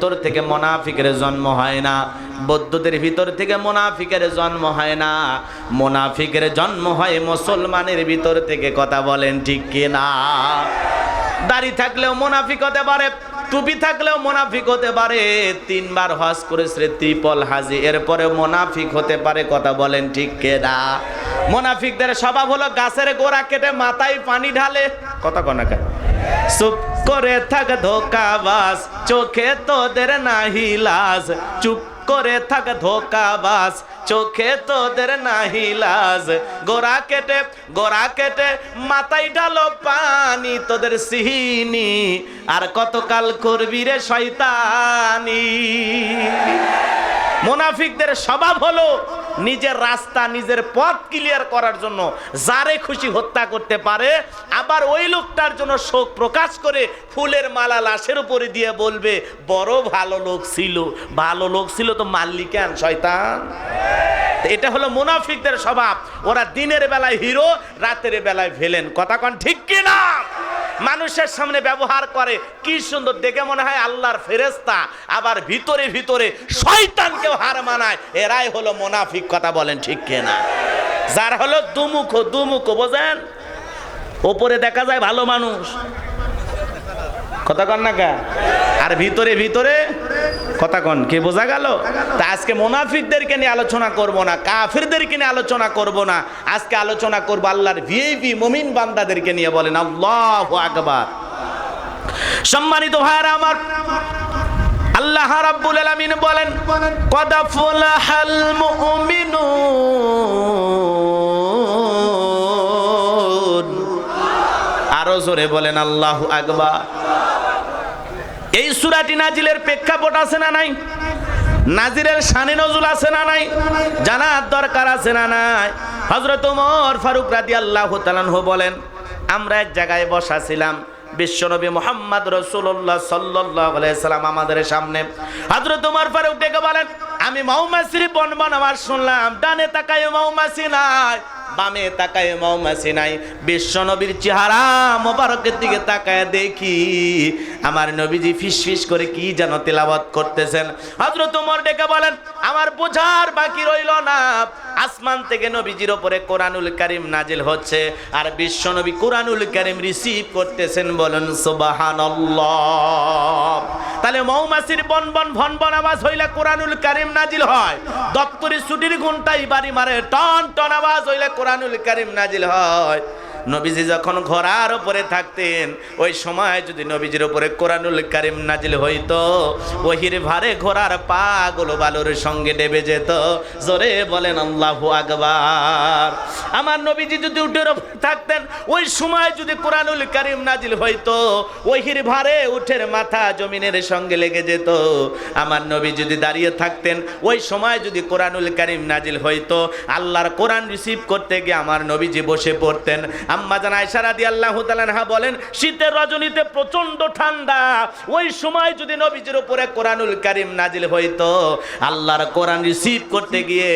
ভিতর থেকে মুনাফিকের জন্ম হয় না, বৌদ্ধদের ভিতর থেকে মুনাফিকের জন্ম হয় না, মুনাফিকের জন্ম হয় মুসলমানের ভিতর থেকে। কথা বলেন ঠিক কি না? দাড়ি থাকলেও মুনাফিক হতে পারে, টুপি থাকলেও মুনাফিক হতে পারে, 3 বার হজ করেছে ত্রিপল হাজি, এরপরে মুনাফিক হতে পারে। কথা বলেন ঠিক কি না? মুনাফিকদের স্বভাব হলো গাছের গোড়া কেটে মাথায় পানি ঢালে। কথা কনা কেন? চুপ করে থাক ধোকাবাজ, চোখে তোদের নাহি লাজ। চুপ করে থাক ধোকাবাজ, চোখে তোদের নাহি লাজ। গোড়া কেটে মাথায় ঢালো পানি, তোদের সিহিনি আর কতকাল করবি রে শয়তানি। মুনাফিকদের স্বভাব হলো নিজের রাস্তা, নিজের পথ ক্লিয়ার করার জন্য যারে খুশি হত্যা করতে পারে, আবার ওই লোকটার জন্য শোক প্রকাশ করে ফুলের মালা লাশের উপরে দিয়ে বলবে বড় ভালো লোক ছিল। ভালো লোক ছিল তো মারলি কেন শয়তান? এটা হলো মুনাফিকদের স্বভাব। ওরা দিনের বেলায় হিরো, রাতের বেলায় ভিলেন। কথা কোন ঠিক কি না? মানুষের সামনে ব্যবহার করে কি সুন্দর, দেখে মনে হয় আল্লাহর ফেরেশতা, আবার ভিতরে ভিতরে শয়তানকেও হার মানায়। এরাই হলো মুনাফিক। কথা বলেন ঠিক কি না? যার হলো দুমুখ, বোঝেন? ওপরে দেখা যায় ভালো মানুষ, কথা কন না কা, আর ভিতরে ভিতরে কথা কন, কে বোঝা গেল? তা আজকে মুনাফিকদেরকে নিয়ে আলোচনা করব না, কাফিরদেরকে নিয়ে আলোচনা করব না, আজকে আলোচনা করব আল্লাহর ভিআইপি মুমিন বান্দাদেরকে নিয়ে। বলেন আল্লাহু আকবার। সম্মানিত ভাইরা আমার, আল্লাহ রাব্বুল আলামিন বলেন কদ আফলাহাল মুমিনুন। আরো জোরে বলেন আল্লাহু আকবার। এই সূরাটি নাজিলের প্রেক্ষাপট আছে না নাই? নাজিরের শানে নজুল আছে না নাই? জানার দরকার আছে না নাই? হযরত ওমর ফারুক রাদিয়াল্লাহু তাআলা আনহু বলেন, আমরা এক জায়গায় বসা ছিলাম, বিশ্বনবী মুহাম্মদ রাসূলুল্লাহ সাল্লাল্লাহু আলাইহি সাল্লাম আমাদের সামনে। হযরত ওমর ফারুক ডেকে বলেন, আমি মৌমাছির বনবন আওয়াজ শুনলাম, ডানে তাকায় মৌমাছি নাই, বামে তাকায় মৌমাছি নাই। বিশ্বনবীর চেহারা মোবারকের দিকে তাকায় দেখি আমার নবীজি ফিসফিস করে কি যেন তেলাওয়াত করতেছেন। হযরত ওমর ডেকে বলেন, আমার বোঝার বাকি রইল না, আসমান থেকে নবীজির উপরে কোরআনুল কারীম নাজিল হচ্ছে, আর বিশ্বনবী কোরআনুল কারীম রিসিভ করতেছেন। বলেন সুবহানাল্লাহ। তাহলে মৌমাছির বনবন ভনবন আওয়াজ হইলে কোরআনুল কারীম নাজিল হয়, দপ্তরি ছুটির ঘন্টায় বাড়ি মারে টন টন আওয়াজ হইলে কোরআনুল কারীম নাজিল হয়। নবীজি যখন ঘোড়ার উপরে থাকতেন, ওই সময় যদি নবীজির উপরে কোরআনুল কারীম নাজিল হইতো, ওহির ভারে ঘোড়ার পা গুলো বালুর সঙ্গে ডেবে যেত। জোরে বলেন আল্লাহু আকবার। আমার নবীজি যদি উটের উপরে থাকতেন, ওই সময় যদি কোরআনুল কারীম নাজিল হইতো, ওহির ভারে উটের মাথা জমিনের সঙ্গে লেগে যেত। আমার নবী যদি দাঁড়িয়ে থাকতেন, ওই সময় যদি কোরআনুল কারীম নাজিল হইতো, আল্লাহর কোরআন রিসিভ করতে গিয়ে আমার নবীজি বসে পড়তেন। আম্মা জান আয়েশা রাদিয়াল্লাহু তাআলা আনহা বলেন, শীতের রজনীতে প্রচন্ড ঠান্ডা, ওই সময় যদি নবীজির উপরে কোরআনুল কারীম নাজিল হইতো, আল্লাহর কোরআন রিসিভ করতে গিয়ে,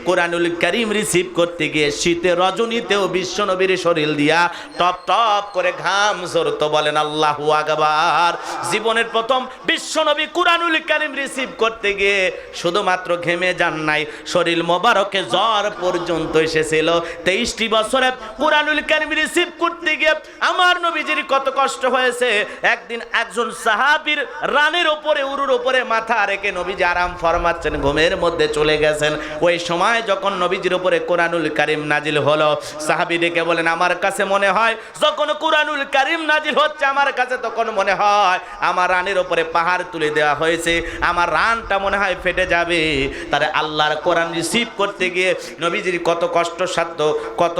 কোরআনুল কারীম রিসিভ করতে গিয়ে শীতের রজনীতেও বিশ্ব নবীর শরীর দিয়া টপ টপ করে ঘাম ঝরতো। বলেন আল্লাহু আকবার। জীবনের প্রথম বিশ্ব নবী কোরআনুল কারীম রিসিভ করতে গিয়ে শুধুমাত্র ঘেমে যান নাই, শরীর মোবারকে জ্বর পর্যন্ত এসেছিল। 23টি বছরে কোরআনুল কারীম রিসিভ করতে গিয়ে আমার নবীজির কত কষ্ট হয়েছে। একদিন একজন সাহাবীর রানের উপরে, উরুর উপরে মাথা রেখে নবীজি আরাম ফরমাচ্ছেন, ঘুমের মধ্যে চলে গেছেন। ওই সময় যখন নবীজির উপরে কোরআনুল কারীম নাজিল হলো, সাহাবী ডেকে বলেন, আমার কাছে মনে হয় যখন কোরআনুল কারীম নাজিল হচ্ছে, আমার কাছে তখন মনে হয় আমার রানের উপরে পাহাড় তুলে দেওয়া হয়েছে, আমার রানটা মনে হয় ফেটে যাবে। তারে আল্লাহর কোরআন রিসিভ করতে গিয়ে নবীজির কত কষ্ট সাধ্য, কত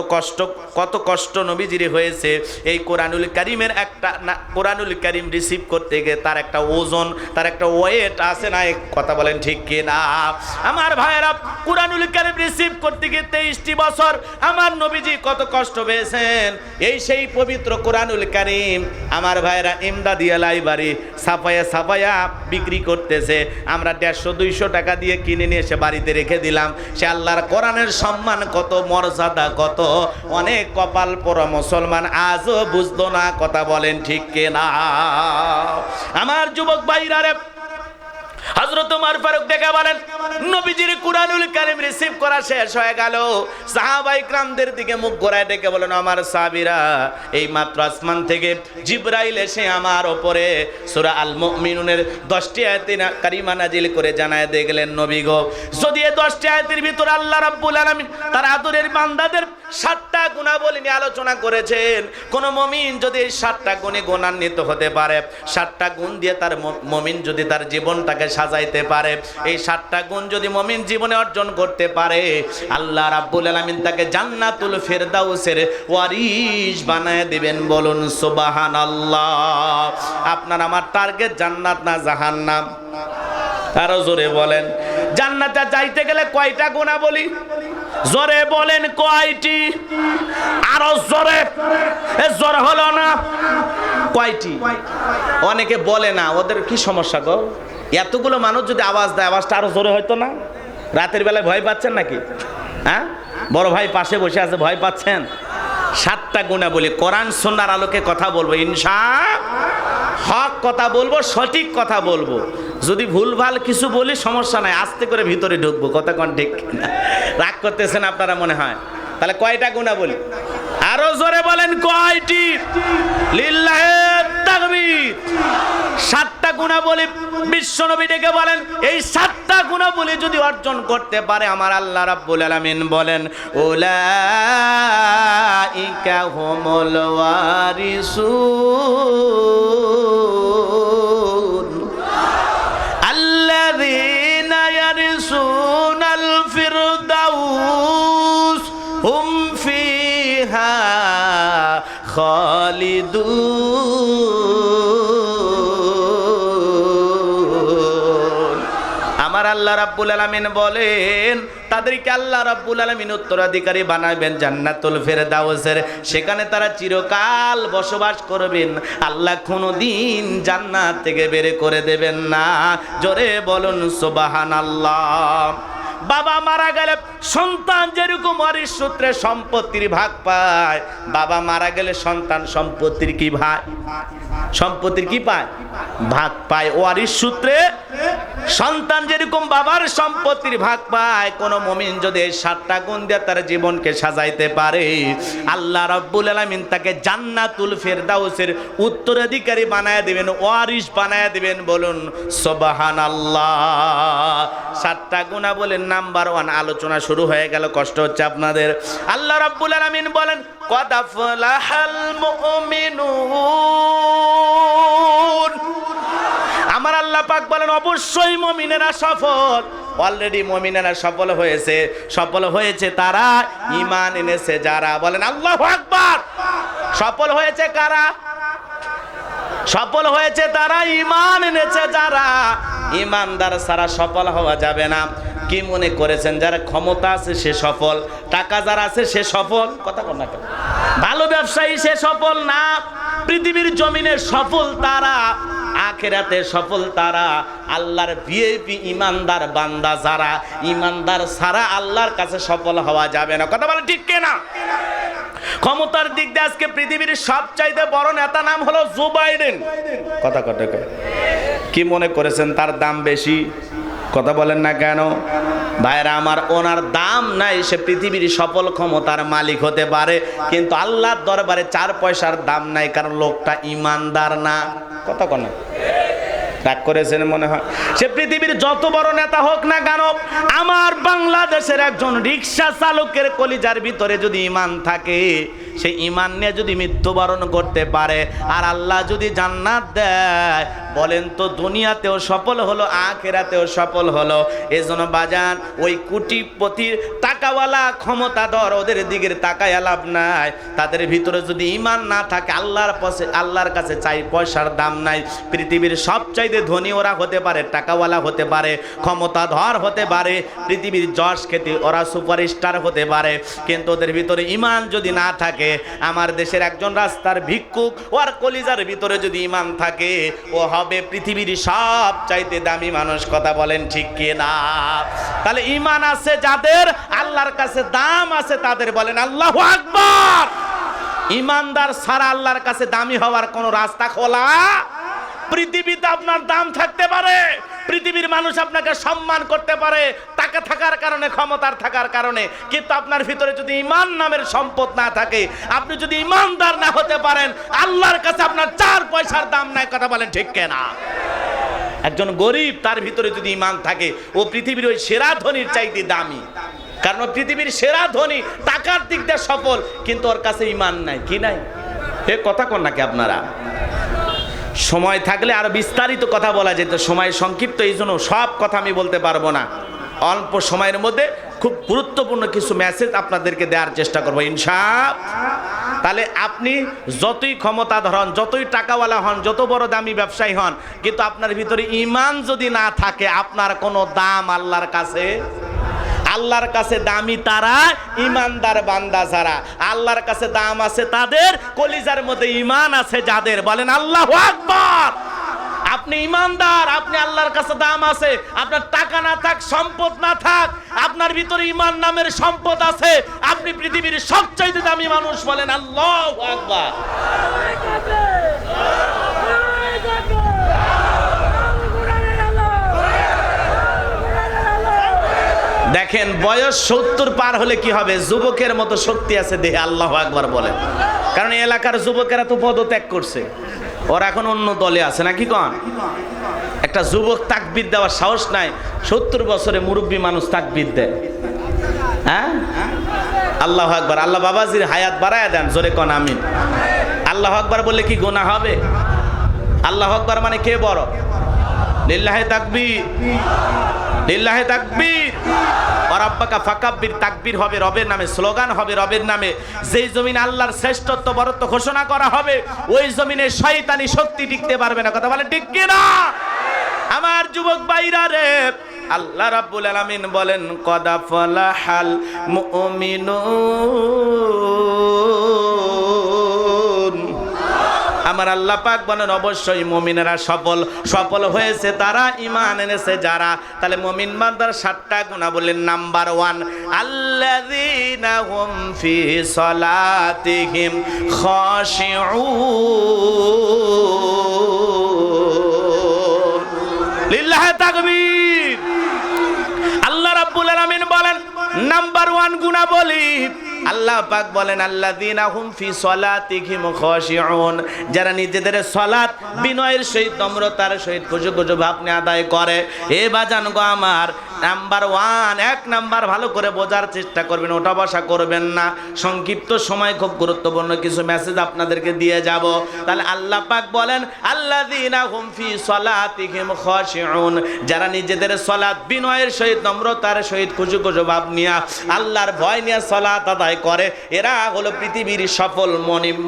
কষ্ট নবীজির হয়েছে। এই কোরআনুল কারীমের একটা কোরআনুল কারীম রিসিভ করতে গিয়ে তার একটা ওজন, তার একটা ওয়েট আছে না? কথা বলেন ঠিক কি না? আমার ভাইয়েরা, কোরআনুল কারীম রিসিভ করতে গিয়ে 23টি বছর আমার নবীজি কত কষ্ট পেয়েছেন। এই সেই পবিত্র কোরআনুল কারীম আমার ভাইয়েরা ইমদাদিয়া লাইব্রেরি ছাপায়া বিক্রি করতেছে। আমরা 150-200 টাকা দিয়ে কিনে নিয়ে এসে বাড়িতে রেখে দিলাম। সে আল্লাহর কোরআনের সম্মান কত, মর্যাদা কত, অনেক কপাল পোড়া মুসলমান আজও বুঝতো না। কথা বলেন ঠিক কি না? আমার যুবক ভাইরা রে, হযরত ওমর ফারুক ডেকে বলেন, নবীজির কুরআনুল কারীম রিসিভ করা শেষ হয়ে গেল। সাহাবায়ে কিরামদের দিকে মুখ ঘোরায় ডেকে বলেন, আমার সাহাবীরা, এই মাত্র আসমান থেকে জিবরাইল এসে আমার উপরে সূরা আল মুমিনুনের 10টি আয়াত কারিমা নাজিল করে জানায় দিয়ে গেলেন, নবী গো, যদি এই 10টি আয়াতের ভিতর আল্লাহ রাব্বুল আলামিন তার আদরের বান্দাদের 7টা গুণাবলী নিয়ে আলোচনা করেছেন, কোন মুমিন যদি এই 7টা গুণে গুণান্বিত হতে পারে, 7টা গুণ দিয়ে তার মুমিন যদি তার জীবনটাকে সাজাইতে পারে, এই 7টা গুণ যদি মুমিন জীবনে অর্জন করতে পারে, আল্লাহ রাব্বুল আলামিন তাকে জান্নাতুল ফেরদাউসের ওয়ারিশ বানায় দিবেন। বলুন সুবহানাল্লাহ। আপনার আমার টার্গেট জান্নাত না জাহান্নাম? আরো জোরে বলেন। জান্নাতে যাইতে গেলে কয়টা গুণাবলী? জোরে বলেন কয়টি? আরো জোরে। জোরে হলো না? কয়টি? অনেকে বলে না, ওদের কি সমস্যা গো? এতগুলো মানুষ যদি আওয়াজ দেয়, আওয়াজটা আরো জোরে হয়তো না? রাতের বেলায় ভয় পাচ্ছেন নাকি? হ্যাঁ, বড় ভাই পাশে বসে আছে, ভয় পাচ্ছেন? 7টা গুণাবলী, কোরআন সুন্নাহর আলোকে কথা বলবো, হক কথা বলবো, সঠিক কথা বলবো। যদি ভুলভাল কিছু বলি সমস্যা নাই, আস্তে করে ভিতরে ঢুকবো। কথা কোন ঠিক না? রাগ করতেছেন আপনারা মনে হয়? তাহলে কয়টা গুণাবলী? আরো জোরে বলেন কয়টি? লিল্লাহি তাকবীর। 7টা গুণাবলী বিশ্বনবী ডেকে বলেন, এই 7টা গুণাবলী যদি অর্জন করতে পারে, আমার আল্লাহ রাব্বুল আলামিন বলেন, উলাইকা হুমুল ওয়ারিসুন আল্লাযীনা ইয়ারিসুনাল ফিরদাউস হুম ফিহা খালিদুন। আমার আল্লাহ রাব্বুল আলামিন বলেন, তাদেরকে আল্লাহ রাব্বুল আলামিন উত্তরাধিকারী বানাবেন জান্নাতুল ফেরদাউসের। সেখানে তারা চিরকাল বসবাস করবেন। আল্লাহ কোনোদিন জান্নাত থেকে বের করে দেবেন না। জোরে বলুন সুবহানাল্লাহ। বাবা মারা গেলে সন্তান যেরকম ওয়ারিশ সূত্রে সম্পত্তির ভাগ পায়, বাবা মারা গেলে সন্তান সম্পত্তির কি ভাগ? সম্পত্তির কি পায়? ভাগ পায়। ওয়ারিশ সূত্রে সন্তান যেরকম বাবার সম্পত্তির ভাগ পায়, কোন মুমিন যদি এই 7টা গুণ দিয়ে তার জীবনকে সাজাইতে পারে, আল্লাহ রাব্বুল আলামিন তাকে জান্নাতুল ফেরদাউসের উত্তরাধিকারী বানায় দিবেন, ওয়ারিশ বানায় দিবেন। বলুন সুবহানাল্লাহ। 7টা গুণা বলেন, নাম্বার 1 আলোচনা শুরু হয়ে গেল, কষ্ট হচ্ছে আপনাদের। আল্লাহ রাব্বুল আলামিন বলেন, কদ আফলাহাল মুমিনুন। আমার আল্লাহ পাক বলেন, অবশ্যই মুমিনেরা সফল। অলরেডি মুমিনেরা সফল হয়েছে। সফল হয়েছে তারা ঈমান এনেছে যারা। বলেন আল্লাহু আকবার। সফল হয়েছে কারা? সফল হয়েছে তারা ঈমান এনেছে যারা। ঈমানদার ছাড়া সফল হওয়া যাবে না। কি মনে করেছেন যারা ক্ষমতা আছে সে সফল, টাকা যারা আছে সে সফল? কথা বল না কেন? ভালো ব্যবসায়ী সে সফল না। পৃথিবীর জমিনে সফল তারা, আখিরাতে সফল তারা। আল্লাহর ভিআইপি ঈমানদার বান্দা যারা, ঈমানদার ছাড়া আল্লাহর কাছে সফল হওয়া যাবে না। কথা বলে ঠিক কিনা? ক্ষমতার দিক দিয়ে আজকে পৃথিবীর সবচাইতে বড় নেতা নাম হলো জো বাইডেন। কথা কত কি মনে করেছেন তার দাম বেশি? কথা বলেন না কেন? ভাইরা আমার, ওনার দাম নাই। সে পৃথিবীর সফল ক্ষমতার মালিক হতে পারে, কিন্তু আল্লাহর দরবারে 4 পয়সার দাম নাই, কারণ লোকটা ঈমানদার না। কথা কন না? রাগ করেছেন মনে হয়। সে পৃথিবীর যত বড় নেতা হোক না কেন, আমার বাংলাদেশের একজন রিক্সা চালকের কলিজার ভিতরে যদি ঈমান থাকে, সেই ঈমান নিয়ে যদি মৃত্যুবরণ করতে পারে, আর আল্লাহ যদি জান্নাত দেয়, বলেন তো দুনিয়াতেও সফল হলো, আখিরাতেও সফল হলো। এজন্য বাজান, ওই কোটিপতির টাকাওয়ালা ক্ষমতাধর ওদের দিকের তাকায় লাভ নাই। তাদের ভিতরে যদি ঈমান না থাকে, আল্লাহর কাছে 4 পয়সার দাম নাই। পৃথিবীর সবচাইতে ধনী ওরা হতে পারে, টাকাওয়ালা হতে পারে, ক্ষমতাধর হতে পারে, পৃথিবীর যশ খ্যাতি ওরা সুপারস্টার হতে পারে, কিন্তু ওদের ভিতরে ঈমান যদি না থাকে, আমার দেশের একজন রাস্তার ভিক্ষুক, ওর কলিজার ভিতরে যদি ঈমান থাকে, ও হবে পৃথিবীর সবচাইতে দামি মানুষ। কথা বলেন ঠিক কি না? তাহলে ঈমান আছে যাদের, আল্লাহর কাছে দাম আছে তাদের। বলেন আল্লাহু আকবার। ঈমানদার ছাড়া আল্লাহর কাছে দামি হওয়ার কোনো রাস্তা খোলা? পৃথিবীতে আপনার দাম থাকতে পারে, পৃথিবীর মানুষ আপনাকে সম্মান করতে পারে টাকা থাকার কারণে, ক্ষমতার থাকার কারণে, কিন্তু আপনার ভিতরে যদি ঈমান নামের সম্পদ না থাকে, আপনি যদি ঈমানদার না হতে পারেন, আল্লাহর কাছে আপনার 4 পয়সার দাম নাই। কথা বলেন ঠিক কিনা? একজন গরিব, তার ভিতরে যদি ঈমান থাকে, ও পৃথিবীর ওই সেরা ধনীর চাইতে দামি। কারণ পৃথিবীর সেরা ধনী, টাকার দিক দিয়ে সফল, কিন্তু ওর কাছে ঈমান নাই। কি নাই? এ কথা কোন নাকি আপনারা? সময় থাকলে আরো বিস্তারিত কথা বলা যেত, সময় সংক্ষিপ্ত, এই জন্য সব কথা আমি বলতে পারবো না। অল্প সময়ের মধ্যে খুব গুরুত্বপূর্ণ কিছু মেসেজ আপনাদেরকে দেওয়ার চেষ্টা করবো ইনশাআল্লাহ। তাহলে আপনি যতই ক্ষমতাধর হন, যতই টাকাওয়ালা হন, যত বড় দামি ব্যবসায়ী হন, কিন্তু আপনার ভিতরে ঈমান যদি না থাকে, আপনার কোনো দাম আল্লাহর কাছে। আল্লাহর কাছে দামি তারা, ঈমানদার বান্দা যারা। আল্লাহর কাছে দাম আছে তাদের, কলিজার মধ্যে ঈমান আছে যাদের। বলেন আল্লাহু আকবার। আপনি ঈমানদার, আপনি আল্লাহর কাছে দাম আছে। আপনার টাকা না থাক, সম্পদ না থাক, আপনার ভিতরে ঈমান নামের সম্পদ আছে, আপনি পৃথিবীর সবচেয়ে দামি মানুষ। বলেন আল্লাহু আকবার। দেখেন, বয়স 70 পার হলে কি হবে? যুবকের মতো শক্তি আছে দেহে। আল্লাহু আকবার বলেন। কারণ এলাকার যুবকেরা তো পদত্যাগ করছে, ওরা এখন অন্য দলে আছে নাকি কন? একটা যুবক তাকবীর দেওয়ার সাহস নাই, 70 বছরে মুরব্বী মানুষ তাকবীর দেয়। হ্যাঁ, আল্লাহু আকবার। আল্লাহ বাবাজির হায়াত বাড়ায় দেন, জোরে কন আমিন। আল্লাহু আকবার বললে কি গুনাহ হবে? আল্লাহু আকবার মানে কে বড়? লিল্লাহি তাকবীর, লিল্লাহি তাকবীর। ওয়ারাব্বাকা ফাকাব্বির, তাকবীর হবে রবের নামে, স্লোগান হবে রবের নামে। যেই জমিনে আল্লাহর শ্রেষ্ঠত্ব বরত্ব ঘোষণা করা হবে, ওই জমিনে শয়তানি শক্তি টিকতে পারবে না। কথা বলে ঠিক কি না? আমার যুবক ভাইরা রে, আল্লাহ রাব্বুল আলামিন বলেন, কদ আফলাহাল মুমিনুন। আমার আল্লাহ পাক বলেন, অবশ্যই মুমিনেরা সফল হয়েছে তারা, ঈমান এনেছে যারা। তাহলে মুমিন বান্দার 7টা গুনাহ বললেন। নাম্বার 1, আল্লাযীনা হুম ফি সালাতিহিম খাশিউন। লিল্লাহি তাকবীর। আল্লাহ রাব্বুল আলামিন বলেন, নাম্বার 1 গুনাহ বলি, আল্লাহ পাক বলেন, আল্লাযীনা হুম ফি সালাতিহিম খাশিউন, যারা নিজেদের সালাত বিনয়ের সহিত, নম্রতার সহিত, খুশু ভাব নিয়ে আদায় করে। এ বাজান গো আমার, নাম্বার 1, 1 নাম্বার ভালো করে বোঝার চেষ্টা করবেন, ওঠা বসা করবেন না। সংক্ষিপ্ত সময়, খুব গুরুত্বপূর্ণ কিছু মেসেজ আপনাদেরকে দিয়ে যাব। তাহলে আল্লাহ পাক বলেন, আল্লাযীনা হুম ফি সালাতিহিম খাশিউন, যারা নিজেদের সালাত বিনয়ের সহিত, নম্রতার সহিত, খুশু ভাব নিয়ে, আল্লাহর ভয় নিয়ে সালাত আদায় করে, এরা হলো পৃথিবীর সফল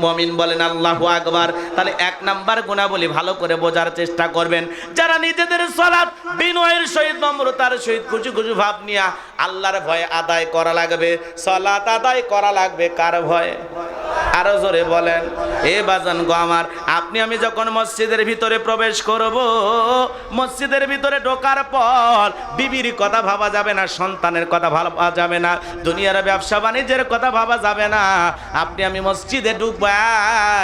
মুমিন। বলেন আল্লাহু আকবার। তাহলে 1 নাম্বার গুণাবলী ভালো করে বোঝার চেষ্টা করবেন, যারা নিজেদের সালাত বিনয়ের সহিত, নম্রতার সহিত, খুশু ভাব নিয়ে আল্লাহর ভয়ে আদায় করা লাগবে। সালাত আদায় করা লাগবে কার ভয়ে? আরো জোরে বলেন। এ বাজান গো আমার, আপনি আমি যখন মসজিদের ভিতরে প্রবেশ করব, মসজিদের ভিতরে ঢোকার পর বিবির কথা ভাবা যাবে না, সন্তানের কথা ভাবা যাবে না, দুনিয়ার ব্যবসা বাণিজ্যের কথা ভাবা যাবে না। আপনি আমি মসজিদে ঢুকবো,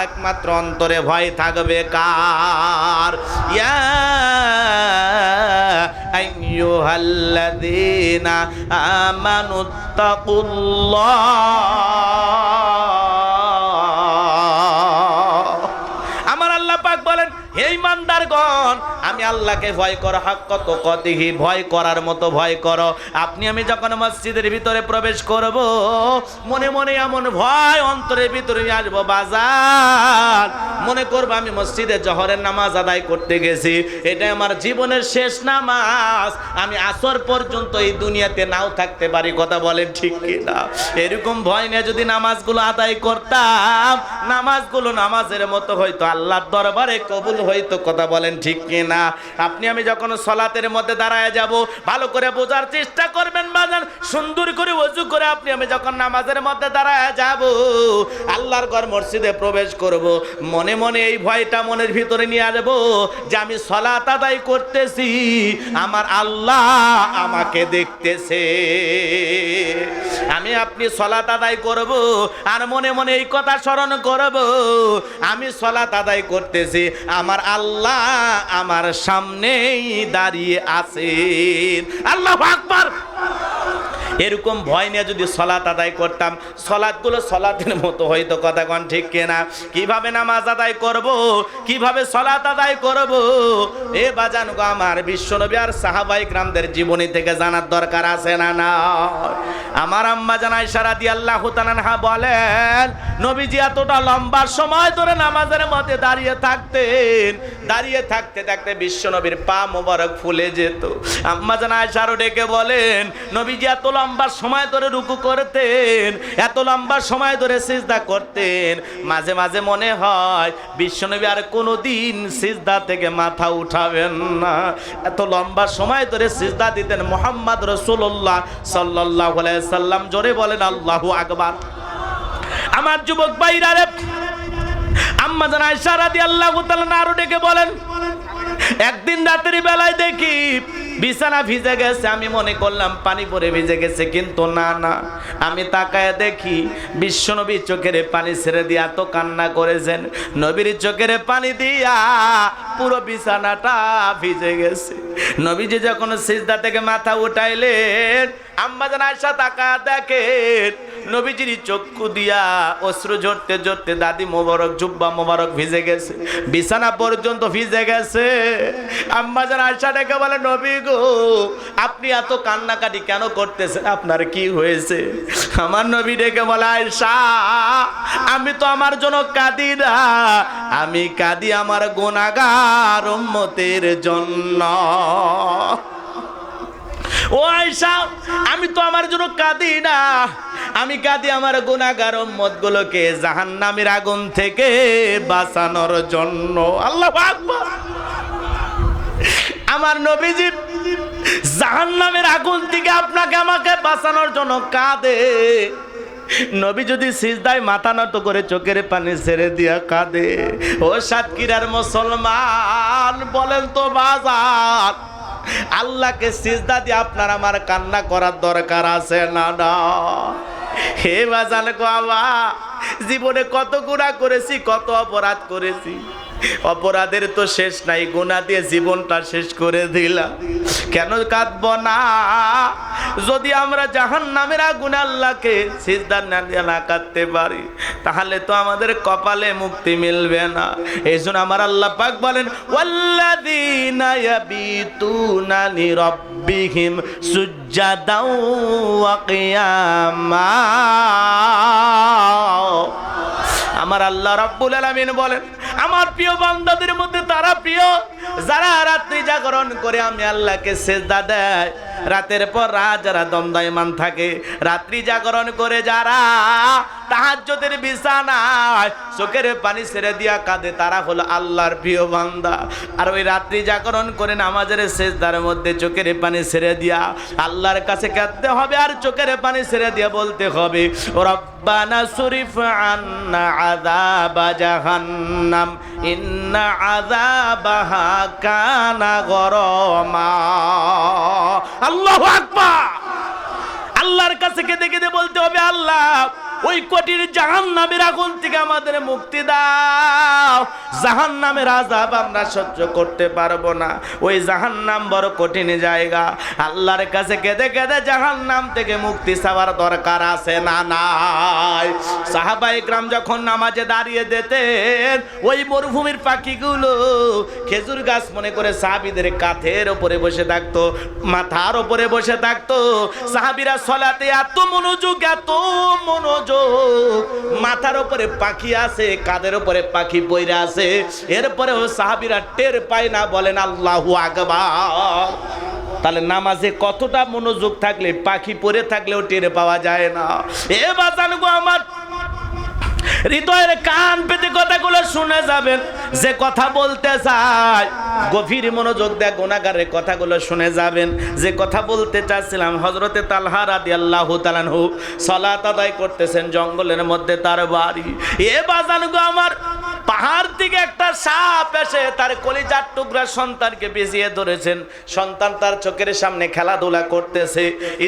একমাত্র অন্তরে ভয় থাকবে কার? ইয়া আইয়ুহাল্লাযীনা আমানুত্তাকুল্লাহ। আমার আল্লাহ পাক বলেন, হে ঈমানদারগণ, আমি আল্লাহকে ভয় করো, হাক্কা তুকাতিহি, ভয় করার মতো ভয় করো। আপনি আমি যখন মসজিদের ভিতরে প্রবেশ করব, মনে মনে এমন ভয় অন্তরের ভিতরে আসবো, বাজার মনে করবো আমি মসজিদে জোহরের নামাজ আদায় করতে গেছি, এটা আমার জীবনের শেষ নামাজ, আমি আসর পর্যন্ত এই দুনিয়াতে নাও থাকতে পারি। কথা বলেন ঠিক কিনা? এরকম ভয় নিয়ে যদি নামাজগুলো আদায় করতাম, নামাজগুলো নামাজের মতো হয়তো, আল্লাহর দরবারে কবুল হয়তো। কথা বলেন ঠিক কিনা? আপনি আমি যখন সালাতের মধ্যে দাঁড়ায় যাব, ভালো করে বোঝার চেষ্টা করবেন বাজান। সুন্দর করে ওযু করে আপনি আমি যখন নামাজের মধ্যে দাঁড়ায় যাব, আল্লাহর ঘর মসজিদে প্রবেশ করব, মনে মনে এই ভয়টা মনের ভিতরে নিয়ে আসবো যে আমি সালাত আদায় করতেছি, আমার আল্লাহ আমাকে দেখতেছে। আমি আপনি সালাত আদায় করব আর মনে মনে এই কথা স্মরণ করব, আমি সালাত আদায় করতেছি, আমার আল্লাহ আমার সামনেই দাঁড়িয়ে আছেন। আল্লাহু আকবার। এরকম ভয় নিয়ে যদি সালাত আদায় করতাম, সালাতগুলো সালাতের মতো হয়তো, কথা কোন ঠিক কিনা? কিভাবে নামাজ আদায় করব, কিভাবে সালাত আদায় করব, এ বাজান গো আমার বিশ্বনবী আর সাহাবায়ে কেরামদের জীবনী থেকে জানার দরকার আছে না? না। আমার আম্মা জান আয়েশা রাদিয়াল্লাহু তাআলা আনহা বলেন, নবীজি এতটা লম্বা সময় ধরে নামাজের মধ্যে দাঁড়িয়ে থাকতেন, দাঁড়িয়ে থাকতে থাকতে বিশ্বনবীর পা মোবারক ফুলে যেত। আম্মা জান আয়েশা আরো ডেকে বলেন, নবীজি এত লম্বা সময় ধরে রুকু করতেন, এত লম্বা সময় ধরে সিজদা করতেন, মাঝে মাঝে মনে হয় বিশ্বনবী আর কোনোদিন সিজদা থেকে মাথা উঠাবেন না, এত লম্বা সময় ধরে সিজদা দিতেন মুহাম্মদ রাসূলুল্লাহ সাল্লাল্লাহু আলাইহি সাল্লাম। জোরে বলেন আল্লাহু আকবার। আমার যুবক ভাইরা রে, আম্মা জান আয়েশা রাদিয়াল্লাহু তাআলা আরো ডেকে বলেন, একদিন রাতের বেলায় দেখি বিছানা ভিজে গেছে, আমি মনে করলাম পানি পরে ভিজে গেছে, কিন্তু না না, আমি তাকায় দেখি বিশ্বনবী চোখের পানি ছেড়ে দিয়ে এত কান্না করেছেন, নবীর চোখের পানি দিয়া পুরো বিছানাটা ভিজে গেছে। নবীজি যখন সিজদা থেকে মাথা উঠাইলেন, আম্মা জান আয়েশা তাকায় দেখেন নবীজির চক্ষু দিয়া অশ্রু ঝরতে ঝরতে দাদি মোবারক জুব্বা মোবারক ভিজে গেছে, বিছানা পর্যন্ত ভিজে গেছে। আম্মা জান আয়েশা ডেকে বলে, নবী গো, আপনি এত কান্নাকাটি কেন করতেছেন, আপনার কি হয়েছে? আমার নবী ডেকে বলে, আয়েশা, আমি তো আমার জন্য কাঁদি না, আমি কাঁদি আমার গুনাহগার উম্মতের জন্য। ও আয়েশা, আমি তো আমার জন্য কাঁদি না, আমি কাঁদি আমার গুনাহগার উম্মতগুলোকে জাহান্নামের আগুন থেকে বাঁচানোর জন্য। আল্লাহু আকবার। আমার নবীজি জাহান্নামের আগুন থেকে আপনাকে আমাকে বাঁচানোর জন্য কাঁদে। নবী যদি সিজদায় মাথা নত করে চোখের পানি ছেড়ে দিয়া কাঁদে, ও সাতক্ষীরার মুসলমান বলেন তো বাজার, আল্লাহকে সিজদা দিয়ে আপনার আমার কান্না করার দরকার আছে না? না। হে বাজান গো, আমার জীবনে কত গুনাহ করেছি, কত অপরাধ করেছি, অপরাধের তো শেষ নাই, গুনাহ দিয়ে জীবনটা শেষ করে দিলাম। কেন কাঁদবো না? যদি আমরা জাহান্নামের আগুনে আল্লাহকে সিজদা না দিয়ে না কাঁদতে পারি, তাহলে তো আমাদের কপালে মুক্তি মিলবে না। এই জন্য আমার আল্লাহ পাক বলেন, ওয়াল্লাযীনা ইয়াবিতুনা লিরাব্বিহিম সুজদাও ওয়া কিয়ামা। আমার আল্লাহ রাব্বুল আলামিন বলেন, আমার প্রিয় বান্দাদের মধ্যে তারা প্রিয় যারা রাত্রি জাগরণ করে আমি আল্লাহকে সিজদা দেয়, রাতের পর রাত যারা দণ্ডায়মান থাকে, রাত্রি জাগরণ করে যারা তাহাজ্জুদের বিছানায় চোখের পানি ছেড়ে দিয়া কাঁদে, তারা হলো আল্লাহর প্রিয় বান্দা। আর ওই রাত্রি জাগরণ করে নামাজের সিজদার মধ্যে চোখের পানি ছেড়ে দিয়া আল্লাহর কাছে কাঁদতে হবে, আর চোখের পানি ছেড়ে দিয়া বলতে হবে, রব্বানা সুরিফ আন্না আযাবা জাহান্নাম ইন্না আযাবাহা কানা গরামা। আল্লাহু আকবার। আল্লাহর কাছে কেঁদে কেঁদে বলতে হবে, আল্লাহ ওই কঠিন জাহান্নামের আগুন থেকে আমাদের মুক্তি দাও, জাহান্নামের আযাব আমরা সহ্য করতে পারবো না, ওই জাহান্নাম বড় কঠিন জায়গা। আল্লাহর কাছে কেঁদে কেঁদে জাহান্নাম থেকে মুক্তি চাওয়ার দরকার আছে না? নাই। সাহাবায়ে কেরাম যখন নামাজে দাঁড়িয়ে দিতেন, ওই মরুভূমির পাখিগুলো খেজুর গাছ মনে করে সাহাবীদের কাঁধের উপরে বসে থাকতো, মাথার উপরে বসে থাকতো। সাহাবীরা সালাতে এত মনোযোগ, এত মনোযোগ, মাথার উপরে পাখি আছে, কাঁধের উপরে পাখি পইরা আছে, এরপরেও সাহাবীরা টের পায় না। বলেন আল্লাহু আকবার। তাহলে নামাজে কতটা মনোযোগ থাকলে পাখি পড়ে থাকলেও টের পাওয়া যায় না। এ বাজান গো আমার, হৃদয়ের কান পেতে কথাগুলো শুনে যাবেন। যে কথা বলতে চায় গভীর মনোযোগ দিয়ে গুনাহগারের কথাগুলো শুনে যাবেন। যে কথা বলতে চাচ্ছিলাম, হযরতে তালহা রাদিয়াল্লাহু তাআলা আনহু সালাত আদায় করতেছেন, জঙ্গলের মধ্যে তার বাড়ি। এ বাজান গো আমার, পাহাড় থেকে একটা সাপ এসে তার কলিজার টুকরা সন্তানকে পেঁচিয়ে ধরেছেন। সন্তান তার চোখের সামনে খেলাধুলা করতেছে।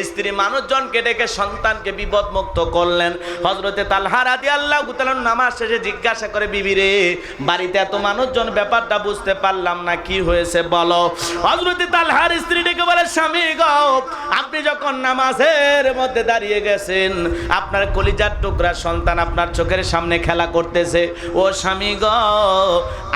স্ত্রী মানুষজনকে ডেকে সন্তানকে বিপদমুক্ত করলেন। হযরতে তালহা রাদিয়াল্লাহু তাআলা নামাজ শেষে জিজ্ঞাসা করে, বিবি রে, বাড়িতে এত মানুষজন, ব্যাপারটা বুঝতে পারলাম না, কি হয়েছে বলো। হযরতে তালহার স্ত্রী ডেকে বলে, স্বামী গো, আপনি যখন নামাজের মধ্যে দাঁড়িয়ে গেছেন, আপনার কলিজার টুকরা সন্তান আপনার চোখের সামনে খেলা করতেছে। ও স্বামী গো,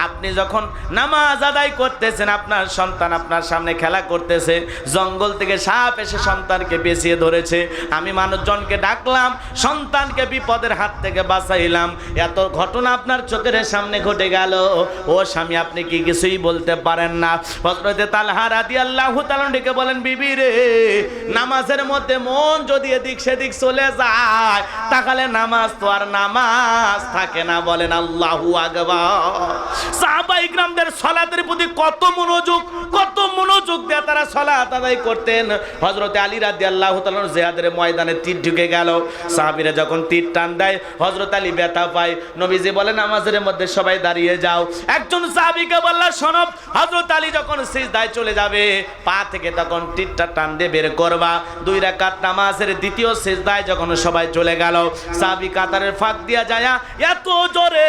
আপনি যখন নামাজ আদায় করতেছেন, আপনার সন্তান আপনার সামনে খেলা করতেছে, জঙ্গল থেকে সাপ এসে সন্তানকে পেঁচিয়ে ধরেছে। আমি মানুষজনকে ডাকলাম, সন্তানকে বিপদের হাত থেকে বাঁচাইলাম, এত ঘটনা আপনার চোখের সামনে ঘটে গেল। ও স্বামী, আপনি কি কিছুই বলতে পারেন না? হযরতে তালহা রাদিয়াল্লাহু তাআলা ডেকে বলেন, বিবি রে, নামাজের মধ্যে মন যদি এদিক সেদিক চলে যায়, তাহলে নামাজ তো আর নামাজ থাকে না। বলেন আল্লাহু আকবার। সাহাবায়ে কিরামদের সালাতের প্রতি কত মনোযোগ দিয়ে তারা সালাত আদায় করতেন। হযরতে আলী রাদিয়াল্লাহু তাআলা জিহাদের ময়দানে তীর ঢুকে গেল। সাহাবীরা যখন তীর টান দেয়, হযরত আলী ব্যথা পায়। নবীজি বলেন, নামাজের মধ্যে সবাই দাঁড়িয়ে যাও। একজন সাহাবীকে বলল, শোনো, হযরত আলী যখন সিজদায় চলে যাবে, পা থেকে তখন তীরটা টান দিয়ে বের করবা। 2 রাকাত নামাজের দ্বিতীয় সিজদায় যখন সবাই চলে গেল, সাহাবী কাতারের ফাঁক দিয়া যায় এত জোরে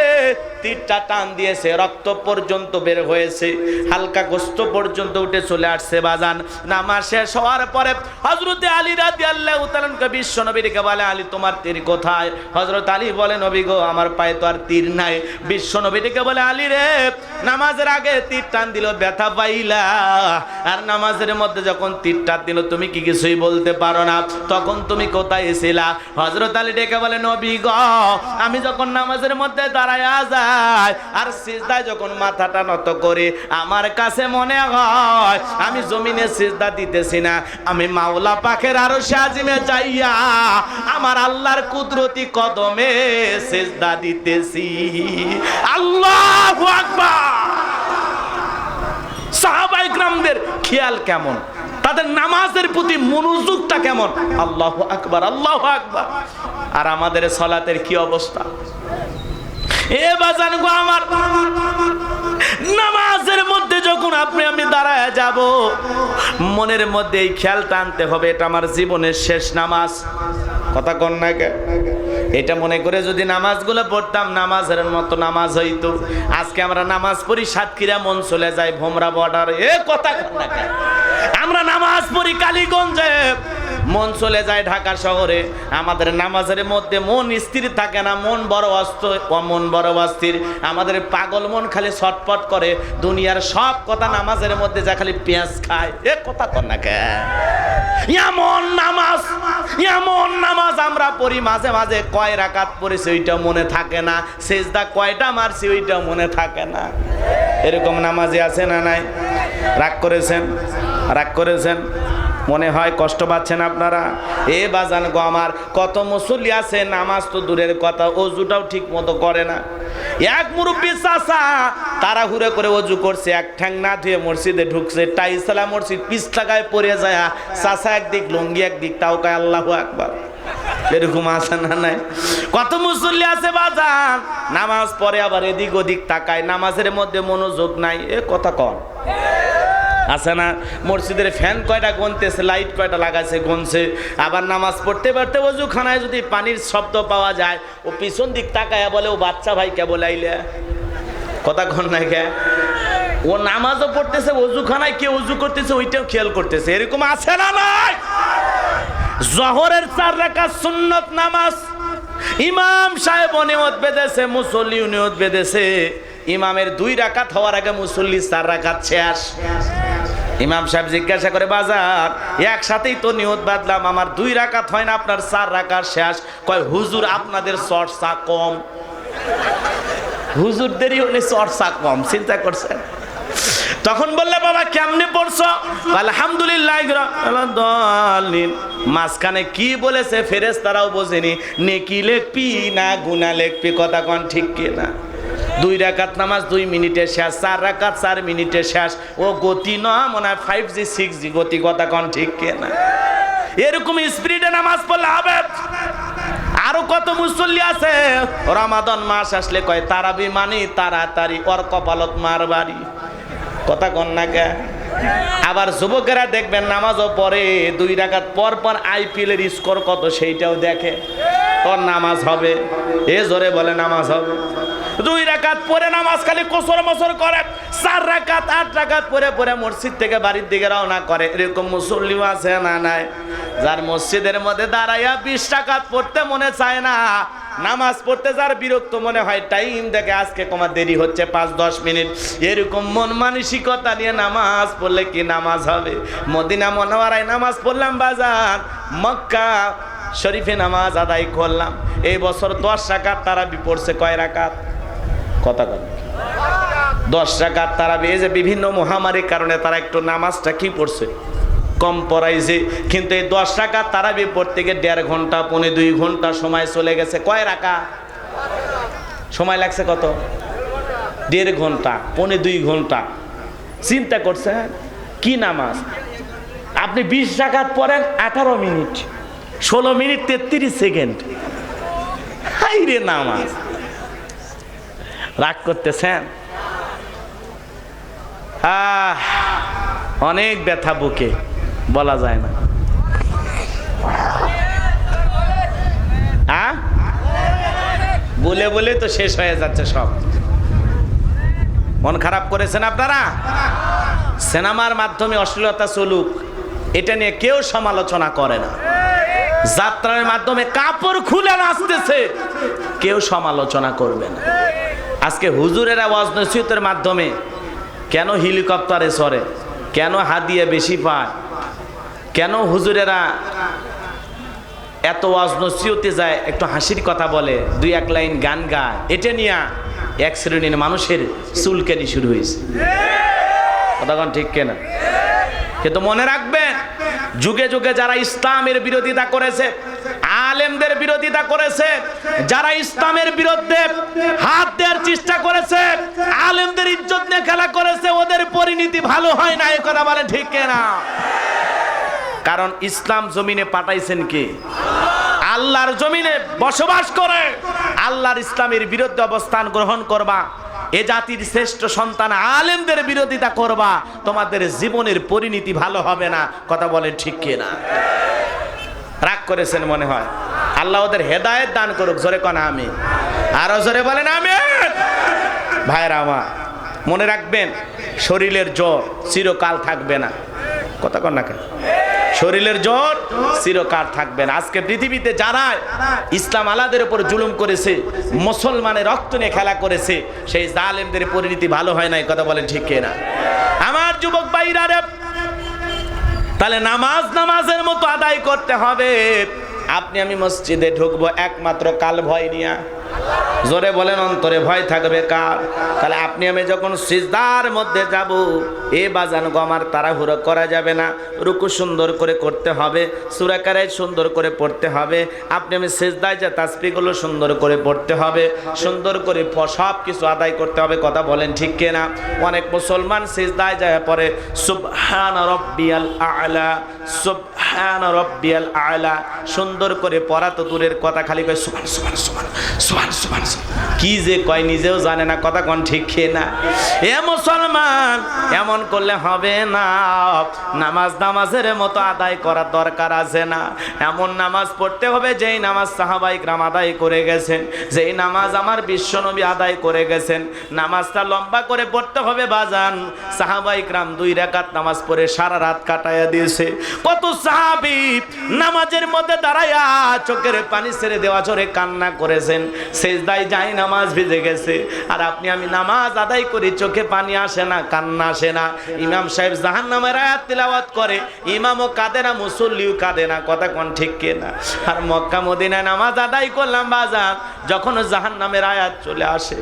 তীরটা টান দিয়েছে, রক্ত পর্যন্ত বের হয়েছে, হালকা গোশত পর্যন্ত উঠে চলে আসছে। বাজান, নামাজ শেষ হওয়ার পরে হযরতে আলী রাদিয়াল্লাহু তাআলা বিশ্ব নবীকে বলে, আলী, তোমার তীর কোথায়? হযরত আলী বলে, নবী গো, আমার পায়ে তো আর তীর নাই। বিশ্ব নবীকে বলে, আলী রে, নামাজের আগে তীর টান দিল, ব্যথা পাইলা, আর নামাজের মধ্যে যখন তীর টান দিল, তুমি কি কিছুই বলতে পারো না? তখন তুমি কোথায় ছিলা? হযরত আলী ডেকে বলে, নবী গো, আমি যখন নামাজের মধ্যে দাঁড়ায়া যাই আর সিজদায় যখন মাথাটা নত করে, আমার কাছে মনে হয় আমি জমিনে সিজদা দিতেছি না, আমি মাওলা পাকের আরশে আজিমে যাইয়া আমার আল্লাহর কুদরতি কদমে সিজদা দিতেছি। আল্লাহু আকবার। সাহাবায়ে কিরামদের খেয়াল কেমন, তাদের নামাজের প্রতি মনোযোগটা কেমন। আল্লাহু আকবার, আল্লাহু আকবার। আর আমাদের সালাতের কি অবস্থা? এ বাজান গো আমার, নামাজের মধ্যে যখন আমি দাঁড়ায় যাব, মনের মধ্যে এই খেয়ালটা আনতে হবে, এটা আমার জীবনের শেষ নামাজ। কথা কন না কে? এটা মনে করে যদি নামাজগুলো পড়তাম, নামাজের মতো নামাজ হইতো। আজকে আমরা নামাজ পড়ি সাতক্ষীরা, মন চলে যায় ভোমরা বর্ডার। এ কথা কন না কে? আমরা নামাজ পড়ি কালীগঞ্জে, মন চলে যায় ঢাকা শহরে। আমাদের নামাজের মধ্যে মন স্থির থাকে না, মন বড় অস্থির। আমাদের পাগল মন খালি ছটপট করে, দুনিয়ার সব কথা নামাজের মধ্যে যা খালি পেঁয়াজ খায়। এ কথা কর না কে? এমন নামাজ আমরা পড়ি, মাঝে মাঝে কয় রাকাত পড়েছি ওইটা মনে থাকে না, সেজদা কয়টা মারছি ওইটা মনে থাকে না। এরকম নামাজি আছে না নাই? রাগ করেছেন মনে হয়, কষ্ট পাচ্ছেন আপনারা। এ বাজান গো আমার, কত মুসল্লি আছে, নামাজ তো দূরের কথা, অজুটাও ঠিক মতো করে না। এক মুরব্বি চাচা তাড়াহুড়ো করে অজু করছে, এক ঠ্যাং না ধুয়ে মসজিদে ঢুকছে, টাইসালা মসজিদ পিছলা গায়ে পড়ে যায়, চাচা একদিক লুঙ্গি একদিক, তাও কয় আল্লাহু আকবার। এরকম আছে না নাই? কত মুসল্লি আছে বাজান, নামাজ পড়ে আবার এদিক ওদিক তাকায়, নামাজের মধ্যে মনোযোগ নাই। এ কথা কন আছে না? মসজিদের ফ্যান কয়টা গুনতেছে, লাইট কয়টা লাগাইছে গুনছে। আবার নামাজ পড়তে পড়তে ওযুখানায় যদি পানির শব্দ পাওয়া যায়, ও পিছন দিক তাকায় বলে, ও বাচ্চা ভাই কে বলাইলে। কথা কন না কে? ও নামাজও পড়তেছে, ওযুখানায় কে ওযু করতেছে ওইটাও খেয়াল করতেছে। এরকম আছে না নাই? জোহরের 4 রাকাত সুন্নত নামাজ, ইমাম সাহেব নিয়ত বেঁধেছে, মুসল্লি নিয়ত বেঁধেছে, ইমামের 2 রাকাত হওয়ার আগে মুসল্লি 4 রাকাত শেষ। ইমাম সাহেব জিজ্ঞাসা করে, বাজার একসাথেই তো নিয়ত বাঁধলাম, আমার 2 রাকাত হয় না, আপনার 4 রাকাত শেষ। কয়, হুজুর আপনাদের চর্চা কম, হুজুরদেরই হলে চর্চা কম। চিন্তা করছেন? তখন বললে, বাবা কেমনে পড়ছো? আলহামদুলিল্লাহ। মাঝখানে কি বলেছে ফেরেশতারাও বোঝেনি, নেকি লেখবি না গুনাহ লেখবি। কথা কন ঠিক কিনা? 2 রাকাত নামাজ 2 মিনিটে শেষ, 4 রাকাত 4 মিনিটে শেষ। ও গতি না মনে হয় 5G 6G গতি। কথা কন ঠিক কিনা? এরকম স্পিডে নামাজ পড়লে হবে। আরো কত মুসল্লি আছে রমাদান মাস আসলে কয় তারাবি মানি তাড়াতাড়ি ওর কপালত মার বাড়ি, কথা কন না কে? আবার যুবকেরা দেখবেন নামাজও পড়ে, 2 রাকাত পর পর IPL এর স্কোর কত সেইটাও দেখে, ওর নামাজ হবে। এ জোরে বলে নামাজ হবে। 2 রাকাত পরে নামাজ খালি কোসর মসর করে, 4 রাকাত 8 রাকাত পরে পরে মসজিদ থেকে বাড়ির দিকে রওনা করে। এরকম মুসল্লিও আছে না নাই? যার মসজিদের মধ্যে দাঁড়াইয়া 20 রাকাত পড়তে মনে চায় না, নামাজ পড়তে যার বিরক্ত মনে হয়, টাইম দেখে আজকে কমা দেরি হচ্ছে 5-10 মিনিট, এরকম মন মানসিকতা নিয়ে নামাজ পড়লে কি নামাজ হবে? মদিনা মুনাওয়ারায় নামাজ পড়লাম বাজার, মক্কা শরীফে নামাজ আদায় করলাম। এই বছর 10 রাকাত তারাবি পড়ছে। কয় রাকাত? কথা বল। 10 রাকাত তারাবি। এই যে বিভিন্ন মহামারীর কারণে তারা একটু নামাজটা কি পড়ছে, কম পড়াইছে, কিন্তু এই 10 রাকাত তারাবি পড়তে গিয়ে 1.5 ঘন্টা 1.5-2 ঘন্টা সময় চলে গেছে। কয় রাকাত সময় লাগছে? কত? 1.5 ঘন্টা 1.5-2 ঘন্টা। চিন্তা করছেন কি নামাজ? আপনি 20 রাকাত পড়েন 18 মিনিট 16 মিনিট 33 সেকেন্ড। হাই রে নামাজ! রাগ করতেছেন? অনেক ব্যথা বুকে, বলা যায় না। বলে বলে তো শেষ হয়ে যাচ্ছে সব। মন খারাপ করেছেন আপনারা? সিনেমার মাধ্যমে অশ্লীলতা চলুক, এটা নিয়ে কেউ সমালোচনা করে না। যাত্রার মাধ্যমে কাপড় খুলে নাচতেছে, কেউ সমালোচনা করবে না। আজকে হুজুরেরা ওয়াজ নসিহতের মাধ্যমে কেন হেলিকপ্টারে চড়ে, কেন হাদিয়া বেশি পায়, কেন হুজুরেরা এত ওয়াজ নসিহতে যায়, একটু হাসির কথা বলে, 2-1 লাইন গান গায়, এটা নিয়ে এক শ্রেণীর মানুষের চুলকানি শুরু হয়েছে। কথাগণ ঠিক কেনা? কিন্তু মনে রাখবেন, যুগে যুগে যারা ইসলামের বিরোধিতা করেছে, আলেমদের বিরোধিতা করেছে, যারা ইসলামের বিরুদ্ধে হাত দেওয়ার চেষ্টা করেছে, আলেমদের ইজ্জত নিয়ে খেলা করেছে, ওদের পরিণতি ভালো হয় না। এই কথা বলেন ঠিক কিনা? কারণ ইসলাম জমিনে পাঠাইছেন কি? আল্লাহর জমিনে বসবাস করে আল্লাহর ইসলামের বিরুদ্ধে অবস্থান গ্রহণ করবা, এ জাতির শ্রেষ্ঠ সন্তান আলেমদের বিরোধিতা করবা, তোমাদের জীবনের পরিণতি ভালো হবে না। কথা বলেন ঠিক কিনা? রাগ করেছেন মনে হয়। আল্লাহ ওদের হেদায়েত দান করুক। জোরে কোন আমিন। আরো জোরে বলেন আমিন। ভাইরা আমার, মনে রাখবেন, শরীরের জ্বর চিরকাল থাকবে না। কথা কন না কেন? শরীরের জ্বর চিরকাল থাকবে না। আজকে পৃথিবীতে যারা ইসলাম আলাদের উপর জুলুম করেছে, মুসলমানের রক্ত নিয়ে খেলা করেছে, সেই জালেমদের পরিণতি ভালো হয় না। কথা বলেন ঠিক কিনা? আমার যুবক ভাইরা রে, তাহলে নামাজের মতো আদায় করতে হবে। আপনি আমি মসজিদে ঢুকবো একমাত্র কাল ভয় নিয়া। জোরে বলেন, অন্তরে ভয় থাকবে কার? তাহলে আপনি আমি যখন সিজদার মধ্যে যাব, এ বাজান গো আমার তাড়াহুড়ো করা যাবে না। রুকু সুন্দর করে করতে হবে, সূরা কারায় সুন্দর করে পড়তে হবে। আপনি আমি সিজদায় যা তাসবিহগুলো সুন্দর করে পড়তে হবে, সুন্দর করে সব কিছু আদায় করতে হবে। কথা বলেন ঠিক কিনা? অনেক মুসলমান সিজদায় যায় পড়ে সুবহান রাব্বিয়াল আ'লা, সুবহান রাব্বিয়াল আ'লা। সুন্দর করে পড়া তো দূরের কথা, খালি কয় সুবহান সুবহান সুবহান সুবহান সুবহান। কি যে কয় নিজেও জানে না। কথা কোন ঠিক না? এ মুসলমান, এমন করলে হবে না। নামাজের মতো আদায় করার দরকার আছে না? এমন নামাজ পড়তে হবে যেই নামাজ সাহাবায়ে কেরাম আদায় করে গেছেন, যেই নামাজ আমার বিশ্বনবী আদায় করে গেছেন। নামাজটা লম্বা করে পড়তে হবে বাজান। সাহাবায়ে কেরাম 2 রাকাত নামাজ পড়ে সারা রাত কাটায়া দিয়েছে। কত সাহাবী নামাজের মধ্যে দাঁড়ায়া চোখের পানি ছেড়ে দেওয়া জোরে কান্না করেছেন, সেজদায় যাই নামাজ ভিজে গেছে। আর আপনি আমি নামাজ আদায় করি, চোখে পানি আসে না, কান্না আসে না। ইমাম সাহেব জাহান্নামের আয়াত তিলাওয়াত করে, ইমামও কাঁদে না, মুসল্লিও কাঁদে না। কথা কোন ঠিক কিনা? আর মক্কা মদিনায় নামাজ আদায় করলাম বাজার, যখন জাহান্নামের আয়াত চলে আসে,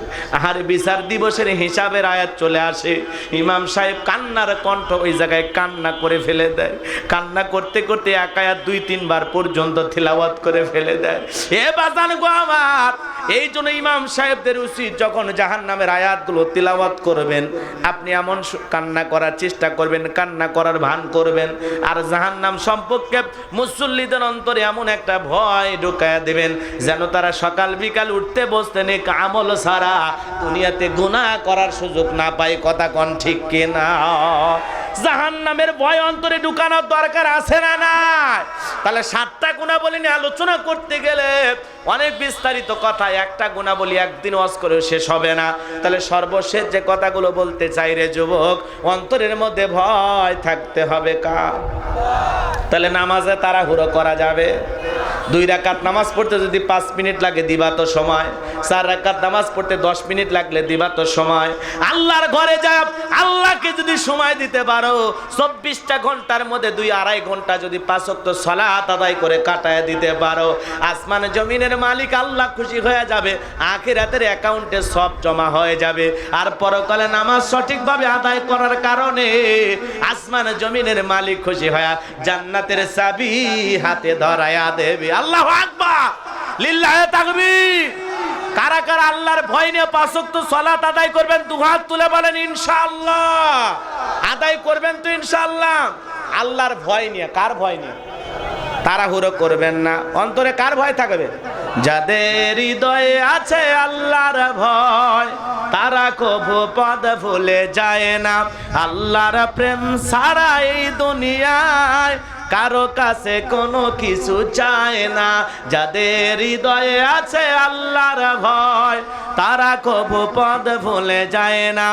আর বিচার দিবসের হিসাবের আয়াত চলে আসে, ইমাম সাহেব কান্নার কণ্ঠ ওই জায়গায় কান্না করে ফেলে দেয়। কান্না করতে করতে এক আয়াত 2-3 বার পর্যন্ত তিলাওয়াত করে ফেলে দেয়। এ বাজান গো আমার, এই জন্য ইমাম সাহেবদের উচিত যখন জাহান্নামের আয়াতগুলো তিলাওয়াত করবেন আপনি এমন কান্না করার চেষ্টা করবেন, কান্না করার ভান করবেন, আর জাহান্নাম সম্পর্কে মুসল্লিদের অন্তরে এমন একটা ভয় ঢুকায়া দেবেন যেন তারা সকাল বিকাল উঠতে বসতে নেক আমল ছাড়া দুনিয়াতে গুনাহ করার সুযোগ না পায়। কথা কোন ঠিক কিনা? জাহান্নামের ভয় অন্তরে ঢুকানোর দরকার আছে না নাই? তাহলে 7টা গুণাবলী নিয়ে আলোচনা করতে গেলে অনেক বিস্তারিত কথা, একটা গুণাবলী একদিন ওয়াজ করে শেষ হবে না। তাহলে সর্বশেষ যে কথাগুলো বলতে চাই রে যুবক, অন্তরের মধ্যে ভয় থাকতে হবে কার? তাহলে নামাজে তাড়াহুড়ো করা যাবে? 2 রাকাত নামাজ পড়তে যদি 5 মিনিট লাগে দিবা তো সময়, 4 রাকাত নামাজ পড়তে 10 মিনিট লাগলে দিবা তো সময়। আল্লাহর ঘরে যা আল্লাহকে যদি সময় দিতে পারো 24টা ঘন্টার মধ্যে 2-2.5 ঘন্টা যদি 5 ওয়াক্ত সালাত আদায় করে কাটায় দিতে পারো, আসমান জমিনের মালিক আল্লাহ খুশি হয়ে যাবে, আখিরাতের অ্যাকাউন্টে সব জমা হয়ে যাবে। আর পরকালে নামাজ সঠিকভাবে আদায় করার কারণে আসমান জমিনের মালিক খুশি হয়ে জান্নাতের চাবি হাতে ধরায়া দেবে। আল্লাহু আকবার, লিল্লাহি তাকবীর। কারা কারা আল্লাহর ভয় নিয়ে 5 ওয়াক্ত সালাত আদায় করবেন? 2 হাত তুলে বলেন ইনশাআল্লাহ। আদায় করবেন তো ইনশাআল্লাহ? আল্লাহর ভয় নিয়ে। কার ভয় নিয়ে? তাড়াহুড়ো করবেন না। অন্তরে কার ভয় থাকবে? যাদের হৃদয়ে আছে আল্লাহর ভয় তারা কভু পদ ভুলে যায় না। আল্লাহর প্রেম ছাড়া এই দুনিয়ায় কারো কাছে কোনো কিছু চায় না। যাদের হৃদয়ে আছে আল্লাহর ভয় তারা কভু পদ ভুলে যায় না।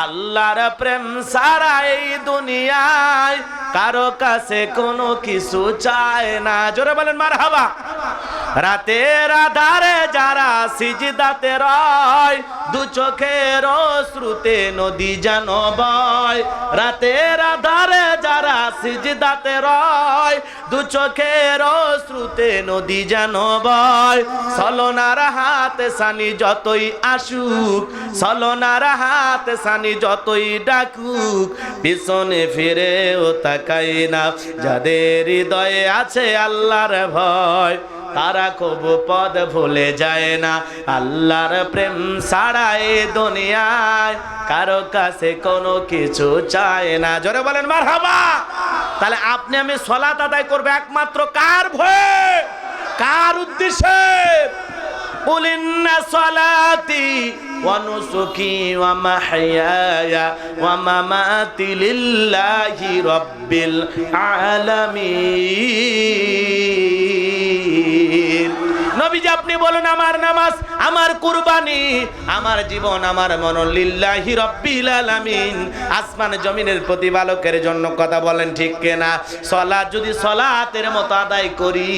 আল্লাহর প্রেম ছাড়া এই দুনিয়ায় কারো কাছে কোনো কিছু চায় না। জোরে বলেন মারহাবা। রাতের আধারে যারা সিজদাতে রয় 2 চোখের অশ্রুতে নদী যেন বয়। রাতের আধারে যারা সিজদাতে রয় 2 চোখের অশ্রুতে নদী যেন বয়। ছলনার হাতে সানি যতই আসুক, ছলনার হাতে সানি যতই ডাকুক, পিছনে ফিরেও তাকাই না। যাদের হৃদয়ে আছে আল্লাহর ভয় তারা কবু পদ ভুলে যায় না। আল্লাহর প্রেম ছাড়া এই দুনিয়ায় কারো কাছে কোনো কিছু চায় না। জোরে বলেন মারহাবা। তাহলে আপনি আমি সালাত আদায় করব একমাত্র কার ভয়ে, কার উদ্দেশ্যে? قل إن صلاتي ونسكي ومحياي ومماتي لله رب العالمين। নবীজি আপনি বলেন আমার নামাজ, আমার কুরবানি, আমার জীবন, আমার মন লিল্লাহি রাব্বিল আলামিন, আসমান জমিনের প্রতিপালকের জন্য। কথা বলেন ঠিক কিনা? সালাত যদি সালাতের মতো আদায় করি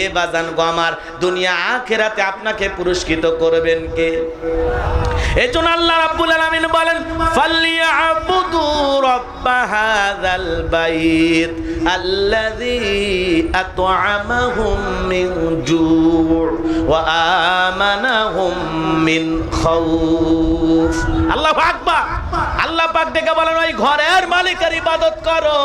এ বাজান গো আমার, দুনিয়া আখিরাতে আপনাকে পুরস্কৃত করবেন কে? এজন্য আল্লাহ রাব্বুল আলামিন বলেন ফালিয়াবুদু রাব্ব হাযাল বাইত আল্লাযী আত'আমাহুম মিন জু' ওয়া আমানাহুম মিন খাউফ। আল্লাহু আকবার। আল্লাহ পাক ডেকে বলেন ওই ঘরের মালিকের ইবাদত করো।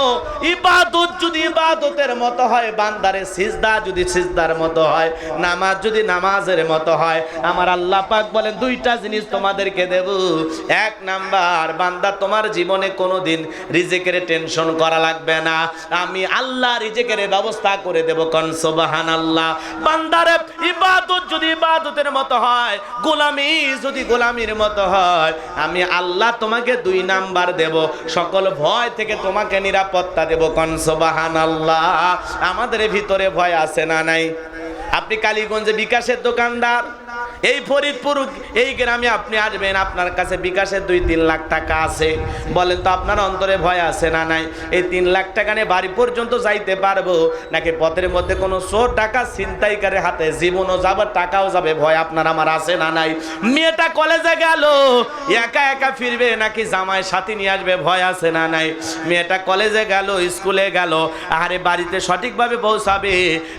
ইবাদত যদি ইবাদতের মতো হয়, বান্দারে সিজদা যদি সিজদার মতো হয়, নামাজ যদি নামাজের মতো হয়, আমার আল্লাহ পাক বলেন 2টা জিনিস তোমাদেরকে দেব। 1 নাম্বার, বান্দা তোমার জীবনে কোনোদিন রিজিকের টেনশন করা লাগবে না, আমি আল্লাহ রিজিকের ব্যবস্থা করে দেব। কোন সুবহানাল্লাহ। বান্দারে ইবাদত যদি ইবাদতের মতো হয়, গোলামি যদি গোলামির মতো হয়, আমি আল্লাহ তোমাকে 2 নাম্বার দেব, সকল ভয় থেকে তোমাকে নিরাপত্তা দেব। কোন সুবহানাল্লাহ। আমাদের ভিতরে ভয় আছে না নাই? আপনি কালীগঞ্জে বিকাশের দোকানদার, এই ফরিদপুর এই গ্রামে আপনি আসবেন, আপনার কাছে বিকাশের 2-3 লাখ টাকা আছে, বলেন তো আপনার অন্তরে ভয় আছে না নাই? এই 3 লাখ টাকা নিয়ে বাড়ি পর্যন্ত যাইতে পারবো নাকি পথের মধ্যে কোনো চোর টাকা ছিনতাইকারের হাতে জীবনও যাবে, টাকাও যাবে, ভয় আপনার আমার আছে না নাই? মেয়েটা কলেজে গেল একা একা ফিরবে নাকি জামাই সাথী নিয়ে আসবে, ভয় আছে না নাই? মেয়েটা কলেজে গেল, স্কুলে গেল, আরে বাড়িতে সঠিকভাবে পৌঁছাবে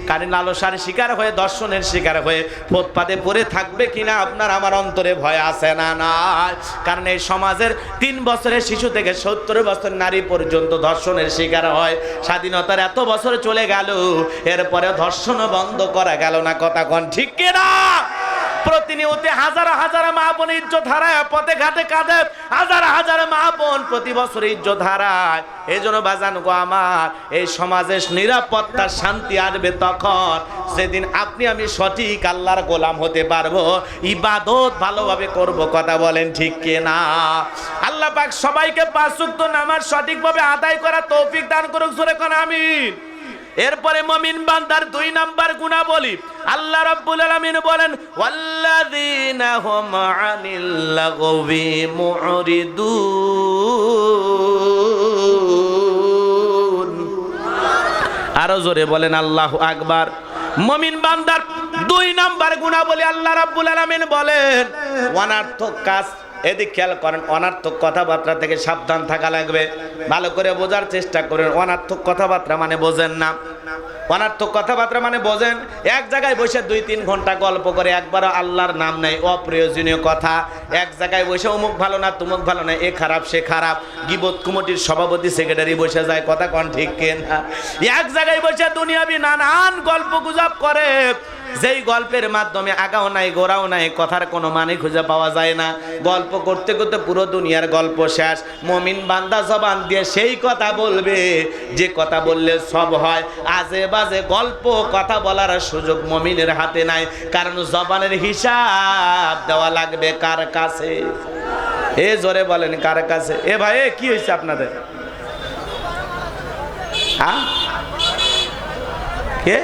কারণ লালসার শিকার হয়ে, দর্শনের শিকার হয়ে ফুটপাতে পড়ে থাকবে কিনা আপনার আমার অন্তরে ভয় আছে না নাই? কারণ এই সমাজের 3 বছরের শিশু থেকে 70 বছর নারী পর্যন্ত ধর্ষণের শিকার হয়। স্বাধীনতার এত বছর চলে গেল, এরপরে ধর্ষণ বন্ধ করা গেল না। কথা কোন ঠিক কিনা? প্রতিনিয়ত হাজার হাজার মা বোন ইজ্জত হারায় পথে ঘাটে কাঁদে, হাজার হাজার মা বোন প্রতি বছর ইজ্জত হারায়। এই জন্য বাজান গো আমার, এই সমাজে নিরাপত্তা শান্তি আসবে তখন যেদিন আপনি আমি সঠিক আল্লাহর গোলাম হতে পারবো, ইবাদত ভালোভাবে করব। কথা বলেন ঠিক কিনা? আল্লাহ পাক সবাইকে পাঁচ ওয়াক্ত নামাজ সঠিকভাবে আদায় করা তৌফিক দান করুক। জোরে কোন আমিন। এরপরে মুমিন বান্দার 2 নাম্বার গুনাহবলী আল্লাহ রাব্বুল আলামিন বলেন, ওয়াল্লাযীনা হুম আনিল লাগবি মুরিদুন। আরো জোরে বলেন আল্লাহু আকবার। মুমিন বান্দার 2 নাম্বার গুনাহবলী আল্লাহ রাব্বুল আলামিন বলেন, অনার্থক কাজ। এদিক খেয়াল করেন, অনার্থক কথাবার্তা থেকে সাবধান থাকা লাগবে। ভালো করে বোঝার চেষ্টা করেন। অনার্থক কথাবার্তা মানে বোঝেন না। অনার্থক কথাবার্তা মানে বোঝেন, এক জায়গায় বসে 2-3 ঘন্টা গল্প করে, একবারও আল্লাহর নাম নেই, অপ্রয়োজনীয় কথা। এক জায়গায় বসে অমুক ভালো না তুমুক ভালো না, এ খারাপ সে খারাপ, গিবত কমিটির সভাপতি সেক্রেটারি বসে যায়। কথা কোন ঠিক কিনা? এক জায়গায় বসে দুনিয়াবি নানান গল্প গুজব করে, যেই গল্পের মাধ্যমে আগাও নাই গোড়াও নাই, কথার কোনো মানে খুঁজে পাওয়া যায় না। গল্প করতে করতে পুরো দুনিয়ার গল্প শেষ। মুমিন বান্দা জবান দিয়ে সেই কথা বলবে যে কথা বললে সব হয়। আজে বাজে গল্প কথা বলার সুযোগ মুমিনের হাতে নাই, কারণ জবানের হিসাব দেওয়া লাগবে কার কাছে? এ জোরে বলেন কার কাছে? এ ভাই কি হয়েছে আপনাদের? হ্যাঁ, কে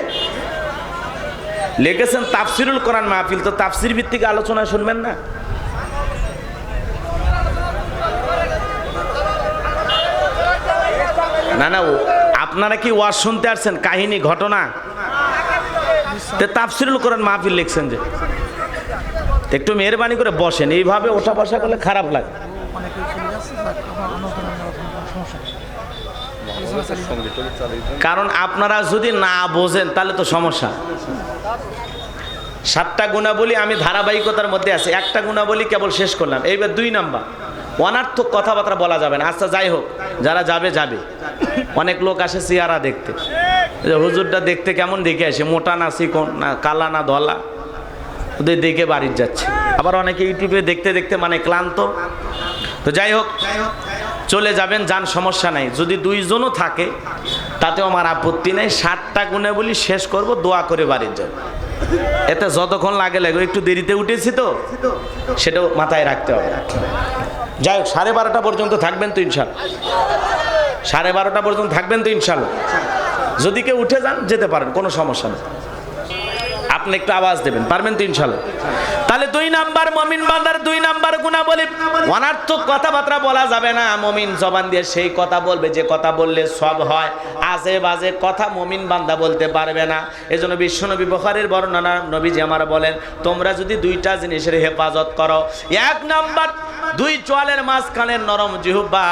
লিখেছেন তাফসিরুল কোরআন মাহফিল? তো তাফসির ভিত্তিক আলোচনা শুনবেন না? না না, আপনারা কি ওয়াজ শুনতে আসছেন? কাহিনী ঘটনা? তাফসিরুল কোরআন মাহফিল লিখছেন যে, একটু মেহরবানি করে বসেন। এইভাবে ওঠা বসা করলে খারাপ লাগে। কারণ আপনারা যদি না বোঝেন তাহলে তো সমস্যা। 7টা গুণাবলী আমি ধারাবাহিকতার মধ্যে আছে, একটা গুণাবলী কেবল শেষ করলাম। এইবার 2 নাম্বার, অনার্থক কথাবার্তা বলা যাবে না। আচ্ছা যাই হোক, যারা যাবে যাবে। অনেক লোক আসে চেহারা দেখতে, হুজুরটা দেখতে কেমন দেখে আসে, মোটা না চিকন না কালা না ধলা, ওদের দেখে বাড়ির যাচ্ছে। আবার অনেকে ইউটিউবে দেখতে দেখতে মানে ক্লান্ত। তো যাই হোক, চলে যাবেন, যান, সমস্যা নাই। যদি 2 জনও থাকে তাতেও আমার আপত্তি নেই। 7টা গুণাবলী শেষ করব, দোয়া করে বাড়ির যাব। এতে যতক্ষণ লাগে লাগে, একটু দেরিতে উঠেছি তো সেটাও মাথায় রাখতে হবে। যাই হোক, 12:30 পর্যন্ত থাকবেন তো ইনশাল্লাহ? 12:30 পর্যন্ত থাকবেন তো ইনশাল্লাহ? যদি কেউ উঠে যান যেতে পারেন, কোনো সমস্যা নেই। আপনি একটু আওয়াজ দেবেন, পারবেন তো ইনশাল্লাহ? তাহলে 2 নাম্বার মুমিন বান্দার 2 নাম্বার গুণাবলী, অনার্থক কথাবার্তা বলা যাবে না। মুমিন জবান দিয়ে সেই কথা বলবে যে কথা বললে সব হয়। আজে বাজে কথা মুমিন বান্দা বলতে পারবে না। এজন্য বিশ্বনবী বুখারীর বর্ণনা, নবীজি আমার বলেন, তোমরা যদি 2টা জিনিসের হেফাজত করো, 1 নাম্বার 2 চোয়ালের মাঝখানে নরম জিহ্বা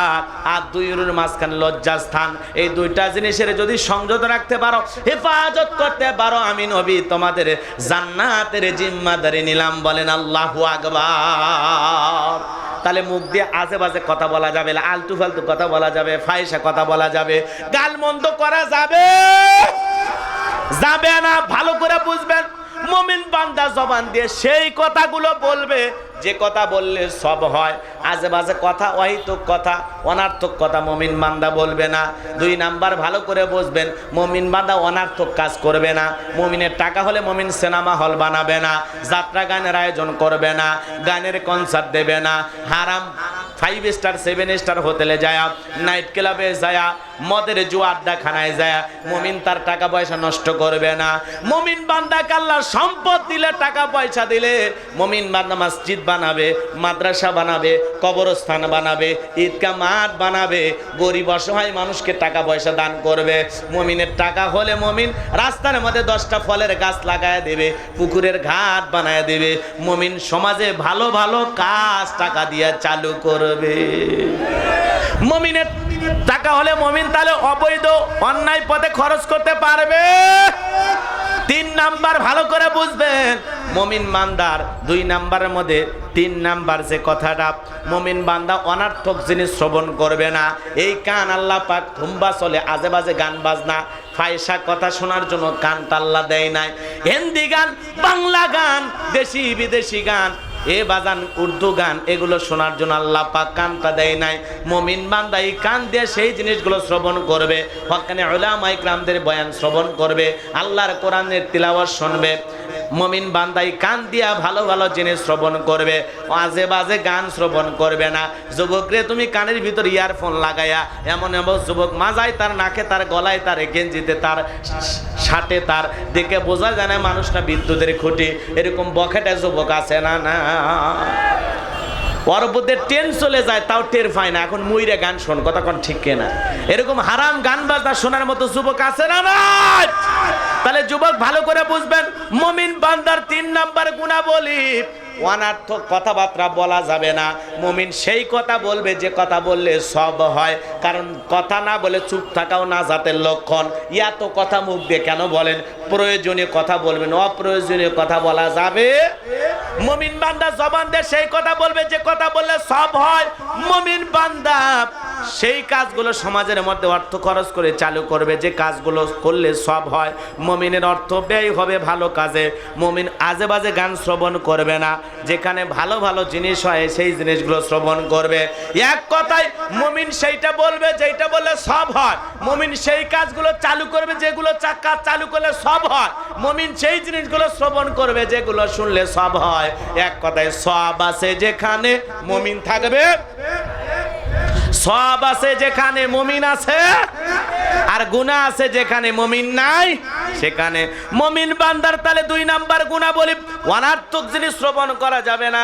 আর 2 উরুর মাঝখানে লজ্জাস্থান, এই 2টা জিনিসের যদি সংযত রাখতে পারো, হেফাজত করতে পারো, আমি নবী তোমাদের জান্নাতের জিম্মাদারি নিলাম। বলেন আল্লাহু আকবার। তাহলে মুখ দিয়ে আজে বাজে কথা বলা যাবে না, আলতু ফালতু কথা বলা যাবে, ফাহিশা কথা বলা যাবে, গালমন্দ করা যাবে যাবে না। ভালো করে বুঝবেন, মুমিন বান্দা জবান দিয়ে সেই কথাগুলো বলবে যে কথা বললে সব হয়। আজে বাজে কথা, অহিতুক কথা, অনার্থক কথা মুমিন বান্দা বলবে না। 2 নাম্বার ভালো করে বুঝবেন, মুমিন বান্দা অনার্থক কাজ করবে না। মুমিনের টাকা হলে মুমিন সিনেমা হল বানাবে না, যাত্রা গানের আয়োজন করবে না, গানের কনসার্ট দেবে না, হারাম 5 স্টার 7 স্টার হোটেলে যায়, নাইট ক্লাবে যায়, মদের জুয়া আড্ডাখানায় যায় মুমিন তার টাকা পয়সা নষ্ট করবে না। মুমিন বান্দাকে আল্লাহ সম্পদ দিলে, টাকা পয়সা দিলে, মুমিন বান্দা মসজিদ বানাবে, মাদ্রাসা বানাবে, কবরস্থান বানাবে, ঈদগাহ মাঠ বানাবে, গরিব অসহায় মানুষকে টাকা পয়সা দান করবে। মুমিনের টাকা হলে মুমিন রাস্তার মধ্যে 10টা ফলের গাছ লাগায় দেবে, পুকুরের ঘাট বানায় দেবে। মুমিন সমাজে ভালো ভালো কাজ টাকা দিয়ে চালু করবে। মুমিনের টাকা হলে মুমিন তাহলে অবৈধ অন্যায় পথে খরচ করতে পারবে তিন নাম্বার ভালো করে বুঝবেন, মুমিন বান্দার দুই নাম্বারের মধ্যে তিন নাম্বার যে কথাটা, মুমিন বান্দা অনার্থক জিনিস শ্রবণ করবে না। এই কান আল্লাহ পাক ধুম্বা চলে আজে বাজে গান বাজনা ফায়সা কথা শোনার জন্য কানটা আল্লাহ দেয় নাই। হিন্দি গান, বাংলা গান, দেশি বিদেশি গান, এ বাজান উর্দু গান, এগুলো শোনার জন্য আল্লাহ পাক কানটা দেয় নাই। মুমিন বান্দা এই কান দিয়ে সেই জিনিসগুলো শ্রবণ করবে, হক্কানি উলামা ইকরামদের বয়ান শ্রবণ করবে, আল্লাহর কোরআনের তিলাওয়াত শুনবে। মুমিন বান্দাই কান দিয়া ভালো ভালো জিনিস শ্রবণ করবে, আজে বাজে গান শ্রবণ করবে না। যুবকরে তুমি কানের ভিতর ইয়ারফোন লাগাইয়া, এমন এমন যুবক মাজায় তার, নাকে তার, গলায় তার, গেঞ্জিতে তার, শার্টে তার, দেখে বোঝা যায় না মানুষটা বিদ্যুতের খুঁটি। এরকম বকেটা যুবক আছে না? না, ওর মধ্যে ট্রেন চলে যায় তাও টের পায় না। এখন মুইরে গান শোন, কথা কোন ঠিক কিনা? এরকম হারাম গান বাজনা শোনার মতো যুবক আছে না? না। তাহলে যুবক ভালো করে বুঝবেন, মুমিন বান্দার তিন নাম্বার গুণাবলী, অনার্থক কথাবার্তা বলা যাবে না। মুমিন সেই কথা বলবে যে কথা বললে সব হয়, কারণ কথা না বলে চুপ থাকাও নাজাতের লক্ষণ। এত কথা মুখ দিয়ে কেন বলেন? প্রয়োজনীয় কথা বলবেন, অপ্রয়োজনীয় কথা বলা যাবে। মুমিন বান্দা জবান দিয়ে সেই কথা বলবে যে কথা বললে সব হয়। মুমিন বান্দা সেই কাজগুলো সমাজের মধ্যে অর্থ খরচ করে চালু করবে যে কাজগুলো করলে সব হয়। মুমিনের অর্থ ব্যয় হবে ভালো কাজে। মুমিন আজে বাজে গান শ্রবণ করবে না, যেখানে ভালো ভালো জিনিস হয় সেই জিনিসগুলো শ্রবণ করবে। এক কথায় মুমিন সেইটা বলবে যেটা বললে সব হয়। মুমিন সেই কাজগুলো চালু করবে যেগুলো কাজ চালু করলে সব হয়। মুমিন সেই জিনিসগুলো শ্রবণ করবে যেগুলো শুনলে সব হয়। এক কথায় সব আছে যেখানে মুমিন থাকবে, সব আছে যেখানে মুমিন আছে, আর গুনাহ আছে যেখানে মুমিন নাই সেখানে। মুমিন বান্দার তাহলে দুই নাম্বার গুনাহ বলি, অনার্থক জিনিস শ্রবণ করা যাবে না,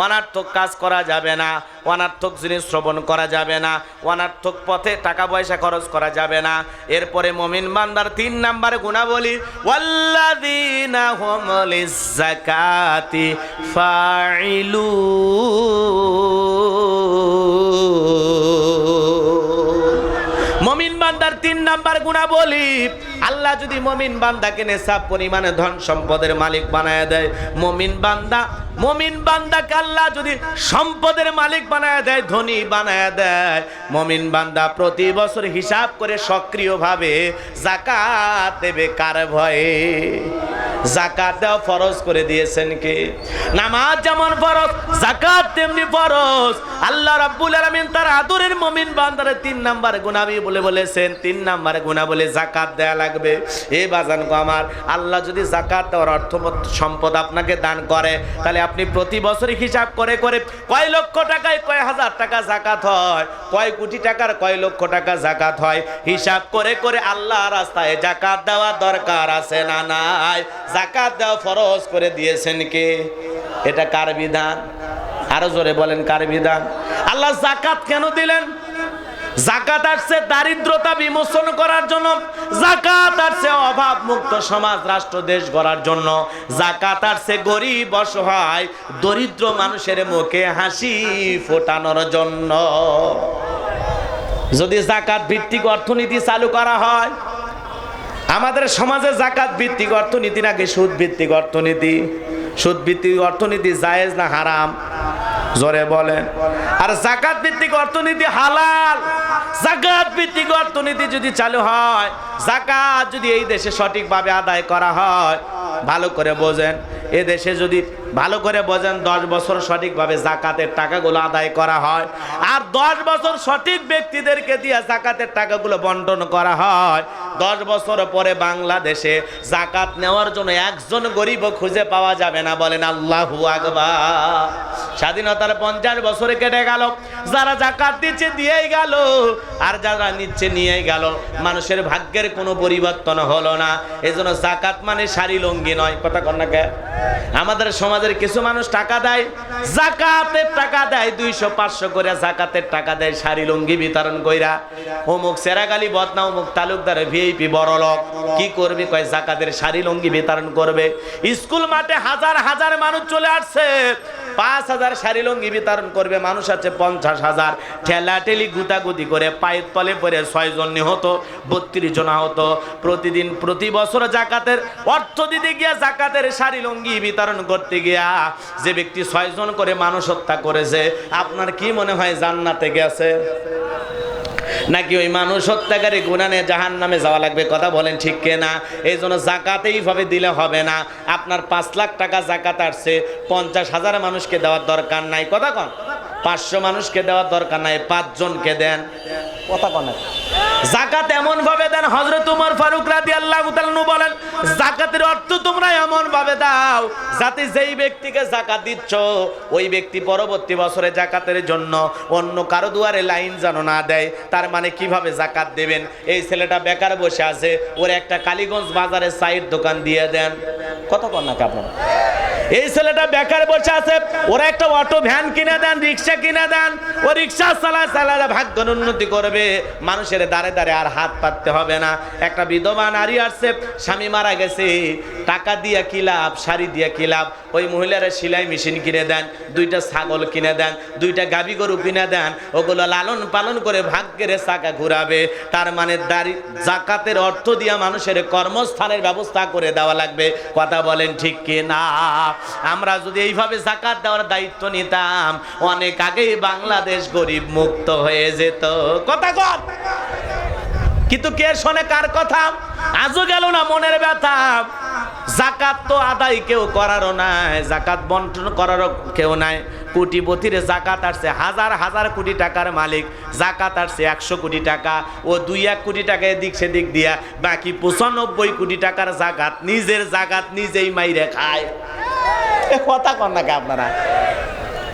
অনার্থক কাজ করা যাবে না, অনার্থক জিনিস শ্রবণ করা যাবে না, অনার্থক পথে টাকা পয়সা খরচ করা যাবে না। এরপরে মুমিন বান্দার তিন নাম্বার গুনাহ বলি, ওয়াল্লাযীনা হুম লিয-যাকাতি ফাইলুন। মুমিন বান্দার তিন নাম্বার গুনাহ বলি, আল্লাহ যদি মুমিন বান্দাকে নেশাব পরিমাণে ধন সম্পদের মালিক বানায় দেয়, মুমিন বান্দাকে আল্লাহ যদি সম্পদের মালিক বানায় দেয়, ধনী বানায় দেয়, মুমিন বান্দা প্রতি বছর হিসাব করে সক্রিয়ভাবে যাকাত দেবে। কার ভয়ে? যাকাত দেওয়া ফরজ করে দিয়েছেন কে? নামাজ যেমন ফরজ, যাকাত তেমনি ফরজ। আল্লাহ রাব্বুল আলামিন তার আদরের মুমিন বান্দারে তিন নাম্বার গুনাহ বলেছেন, তিন নাম্বার গুনাহ বলে যাকাত দেয়া লাগবে। এই বাজান গো আমার, আল্লাহ যদি যাকাত দেওয়ার অর্থ সম্পদ আপনাকে দান করে, তাহলে আপনি প্রতি বছর হিসাব করে করে কয় লক্ষ টাকায় কয় হাজার টাকা যাকাত হয়, কয় কোটি টাকার কয় লক্ষ টাকা যাকাত হয়, হিসাব করে করে আল্লাহর রাস্তায় যাকাত দেওয়া দরকার আছে না নাই? যাকাত দেওয়া ফরজ করে দিয়েছেন কে? এটা কার বিধান? আরো জোরে বলেন, কার বিধান? আল্লাহ যাকাত কেন দিলেন? যাকাত আসছে দারিদ্রতা বিমোচন করার জন্য, যাকাত আসছে অভাব মুক্ত সমাজ রাষ্ট্র দেশ গড়ার জন্য, যাকাত আসছে গরিব অসহায় দরিদ্র মানুষের মুখে হাসি ফোটানোর জন্য। যদি যাকাত ভিত্তিক অর্থনীতি চালু করা হয়, আমাদের সমাজে যাকাত ভিত্তিক অর্থনীতি নাকি সুদ ভিত্তিক অর্থনীতি? সুদ ভিত্তিক অর্থনীতি জায়েজ না হারাম? জোরে বলেন। আর যাকাত ভিত্তিক অর্থনীতি হালাল। যাকাত ভিত্তিক অর্থনীতি যদি চালু হয়, যাকাত যদি এই দেশে সঠিকভাবে আদায় করা হয়, ভালো করে বোঝেন, এ দেশে যদি ভালো করে বোঝেন 10 বছর সঠিকভাবে যাকাতের টাকাগুলো আদায় করা হয়, আর 10 বছর সঠিক ব্যক্তিদেরকে দিয়ে যাকাতের টাকাগুলো বন্টন করা হয়, 10 বছর পরে বাংলাদেশে যাকাত নেওয়ার জন্য একজন গরিব খুঁজে পাওয়া যাবে না। বলেন আল্লাহু আকবার। স্বাধীনতার 50 বছরে কেটে গেল, যারা যাকাত দিচ্ছে দিয়েই গেল, আর যারা নিচ্ছে নিয়েই গেল। মানুষের ভাগ্যের কোনো পরিবর্তন হলো না। এজন্য যাকাত মানে শাড়ি লুঙ্গি নয়। কথা কন না কে? আমাদের সমাজের কিছু মানুষ টাকা দেয়, যাকাতের টাকা দেয় 200-500 করে যাকাতের টাকা দেয় শাড়ি লুঙ্গি বিতরণ কইরা। অমুক সেরাগালি বদনা, অমুক তালুকদার ভিআইপি বড় লোক। কি করবে? কয় জাকাতের শাড়ি লুঙ্গি বিতরণ করবে। স্কুল মাঠে হাজার হাজার মানুষ চলে আসছে, 5,000 শাড়ি লুঙ্গি বিতরণ করবে। মানুষ আছে 50,000। ঠেলাঠেলি গুতাগুতি করে পায়ের তলে পড়ে 6 জন নিহত, 32 জন আহত। প্রতিদিন প্রতি বছর জাকাতের অর্থ দিতে গিয়া, জাকাতের শাড়ি লুঙ্গি বিতরণ করতে গিয়া যে ব্যক্তি 6 জন করে মানুষ হত্যা করেছে, আপনার কি মনে হয় জান্নাতে গেছে নাকি ওই মানুষ হত্যাকারী গুনাহে জাহান্নামে যাওয়া লাগবে? কথা বলেন ঠিক কিনা? এই জন্য জাকাত এইভাবে দিলে হবে না। আপনার 5 লাখ টাকা জাকাত আসছে, 50,000 মানুষকে দেওয়ার দরকার নাই। কথা কন, 500 মানুষকে দেওয়ার দরকার নাই, 5 জনকে দেন। কথা কন। জাকাত এমন ভাবে দেন, হযরত ওমর ফারুক রাদিয়াল্লাহু তাআলা বলেন, জাকাতের অর্থ তোমরা এমন ভাবে দাও যাতে যেই ব্যক্তিকে জাকাত দিচ্ছ ওই ব্যক্তি পরবর্তী বছরে জাকাতের জন্য অন্য কারো দুয়ারে লাইন যেন না দেয়। তার মানে কিভাবে জাকাত দেবেন? এই ছেলেটা বেকার বসে আছে, ওর একটা কালীগঞ্জ বাজারে চায়ের দোকান দিয়ে দেন। কত কন নাকি আপনারা? এই ছেলেটা বেকার বসে আছে, ওরা একটা অটো ভ্যান কিনে দেন, রিক্সা কিনে দেন। ও রিক্সা চালায় ভাগ্য উন্নতি করবে, মানুষের দাঁড়ে দাঁড়ে আর হাত পাততে হবে না। একটা বিধবা নারী আসছে, স্বামী মারা গেছে, টাকা দিয়া কি লাভ, শাড়ি দিয়া কি লাভ? ওই মহিলারা সেলাই মেশিন কিনে দেন, 2টা ছাগল কিনে দেন, 2টা গাভী গরু কিনে দেন। ওগুলো লালন পালন করে ভাগ্যের চাকা ঘুরাবে। তার মানে জাকাতের অর্থ দিয়া মানুষের কর্মস্থানের ব্যবস্থা করে দেওয়া লাগবে। কথা বলেন ঠিক কি না? আমরা যদি এইভাবে জাকাত দেওয়ার দায়িত্ব নিতাম, অনেক আগেই বাংলাদেশ গরিব মুক্ত হয়ে যেত। কথা কর। কিন্তু কে শোনে কার কথা? আজও গেল না মনের ব্যথা। জাকাত তো আদায় কেউ করারও নাই, জাকাত বন্টন করারও কেউ নাই। কোটিপতির জাকাত আসছে, হাজার হাজার কোটি টাকার মালিক, জাকাত আসছে 100 কোটি টাকা। ও 2-1 কোটি টাকা এদিক সেদিক দিয়া, বাকি 95 কোটি টাকার জাকাত নিজের জাকাত নিজেই মাইরে খায়। কথা কন নাকি আপনারা?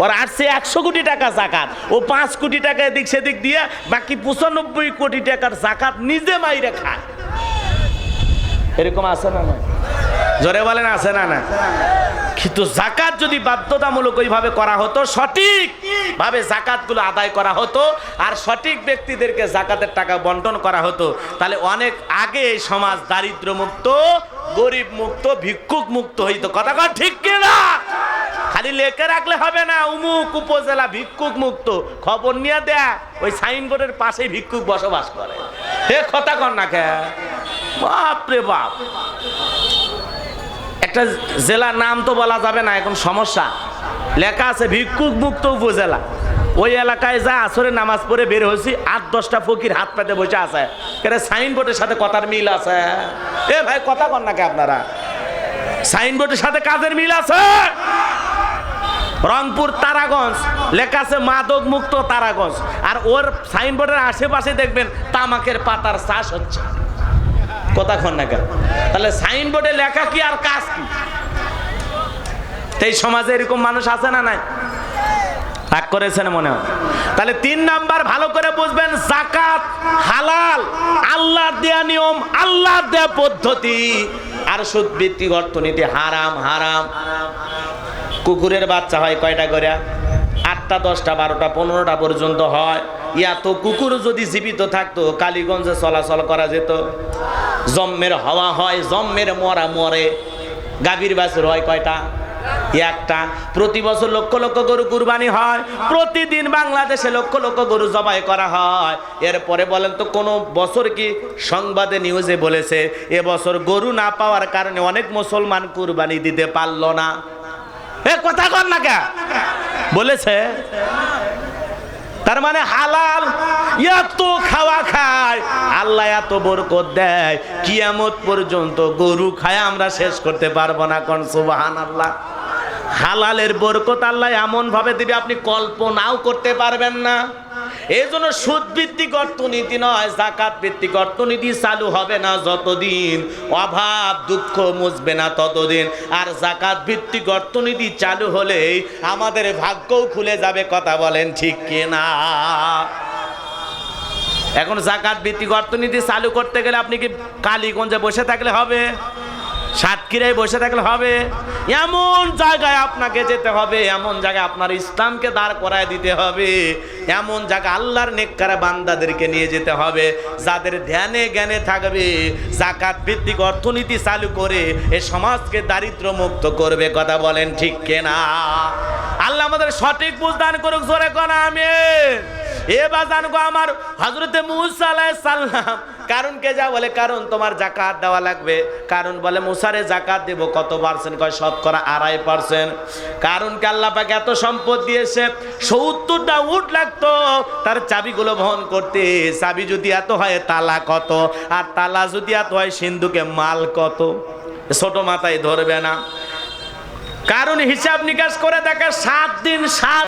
ওর আসছে 100 কোটি টাকা জাকাত, ও 5 কোটি টাকা এদিক সেদিক দিয়া বাকি 95 কোটি টাকার জাকাত নিজে মাইরে খায়। এরকম আছে না? জোরে বলেন আছে না? না। কিন্তু জাকাত যদি বাধ্যতামূলক ওইভাবে করা হতো, সঠিক ভাবে জাকাতগুলো আদায় করা হতো, আর সঠিক ব্যক্তিদেরকে জাকাতের টাকা বন্টন করা হতো, তাহলে অনেক আগে এই সমাজ দারিদ্র মুক্ত, গরিব মুক্ত, ভিক্ষুক মুক্ত হইতো। কথা কন ঠিক কিনা? খালি লেখে রাখলে হবে না উমুক উপজেলা ভিক্ষুক মুক্ত, খবর নিয়ে দেয় ওই সাইনবোর্ডের পাশে ভিক্ষুক বসবাস করে। কথা কন না কে? বাপরে বাপ। একটা জেলার নাম তো বলা যাবে না, এখন সমস্যা। লেখা আছে ভিক্ষুক মুক্ত উপজেলা। ওই এলাকায় যা আসরে নামাজ পড়ে বের হয়েছি, 8-10টা ফকির হাত পাতে বসে আছে। কেন? সাইনবোর্ডের সাথে কথার মিল আছে। এ ভাই কথা কন নাকি আপনারা? সাইনবোর্ডের সাথে কাজের মিল আছে। রংপুর তারাগঞ্জ লেখা আছে মাদক মুক্ত তারাগঞ্জ, আর ওর সাইনবোর্ডের আশেপাশে দেখবেন তামাকের পাতার চাষ হচ্ছে। কথা কন না কেন? তাহলে সাইনবোর্ডে লেখা কি আর কাজ কি? এই সমাজে এরকম মানুষ আছে না নাই? রাগ করেছেন মনে হয়। তাহলে 3 নাম্বার ভালো করে বুঝবেন, জাকাত হালাল, আল্লাহর দেয়া নিয়ম, আল্লাহর দেয়া পদ্ধতি। আর সুদ ভিত্তিক অর্থনীতি হারাম। হারাম। কুকুরের বাচ্চা হয় কয়টা করে? 8টা, 10টা, 12টা, 15টা পর্যন্ত হয়। এত কুকুর যদি জীবিত থাকতো, কালীগঞ্জে চলাচল করা যেত। জম্মের হওয়া হয়, জম্মের মরা মরে। গাভীর বাছুর হয় কয়টা? 1টা। প্রতি বছর লক্ষ লক্ষ গরু কুরবানি হয়। প্রতিদিন বাংলাদেশে লক্ষ লক্ষ গরু জবাই করা হয়। এরপরে বলেন তো কোন বছর কি সংবাদে নিউজে বলেছে এবছর গরু না পাওয়ার কারণে অনেক মুসলমান কুরবানি দিতে পারলো না? কথা কর না কে? বলেছে। তার মানে হালাল এত খাওয়া খায়, আল্লাহ এত বরকত দেয়, কিয়ামত পর্যন্ত গরু খায় আমরা শেষ করতে পারবো না। কোন সুবহানাল্লাহ। হালালের বরকত আল্লাহ এমন ভাবে দিবে আপনি কল্পনাও করতে পারবেন না। এই জন্য সুদ ভিত্তিক অর্থনীতি নয়, জাকাত ভিত্তিক অর্থনীতি চালু হবে না যতদিন, অভাব দুঃখ মুছবে না ততদিন। আর জাকাত ভিত্তিক অর্থনীতি চালু হলেই আমাদের ভাগ্যও খুলে যাবে। কথা বলেন ঠিক কিনা? এখন জাকাত ভিত্তিক অর্থনীতি চালু করতে গেলে আপনি কি কালীগঞ্জে বসে থাকলে হবে? সাতক্ষীরায় বসে থাকলে হবে? এমন জায়গায় আপনাকে যেতে হবে, এমন জায়গায় আপনার ইসলামকে দাঁড় করায় দিতে হবে, এমন জায়গায় আল্লাহর নেককার বান্দাদেরকে নিয়ে যেতে হবে যাদের ধ্যানে জ্ঞানে থাকবে, যাকাত ভিত্তিক অর্থনীতি চালু করে এই সমাজকে দারিদ্র মুক্ত করবে। কথা বলেন ঠিক কিনা? আল্লাহ আমাদের সঠিক বুঝ দান করুক, জোরে কোন আমিন। এবার জানবো আমার হযরতে মূসা আলাইহিস সালাম কারণকে যা বলে, কারণ তোমার যাকাত দেওয়া লাগবে। কারণ বলে মুসারে যাকাত দেব কত পার্সেন্ট? কয় শতকরা 2.5%। কারণকে আল্লাহ পাক এত সম্পদ দিয়েছে, 70টা উট লাগতো তার চাবিগুলো বহন করতে। চাবি যদি এত হয় তালা কত, আর তালা যদি এত হয় সিন্ধুকে মাল কত? ছোট মাথায় ধরবে না। কারণ হিসাব নিকাশ করে দেখে 7 দিন 7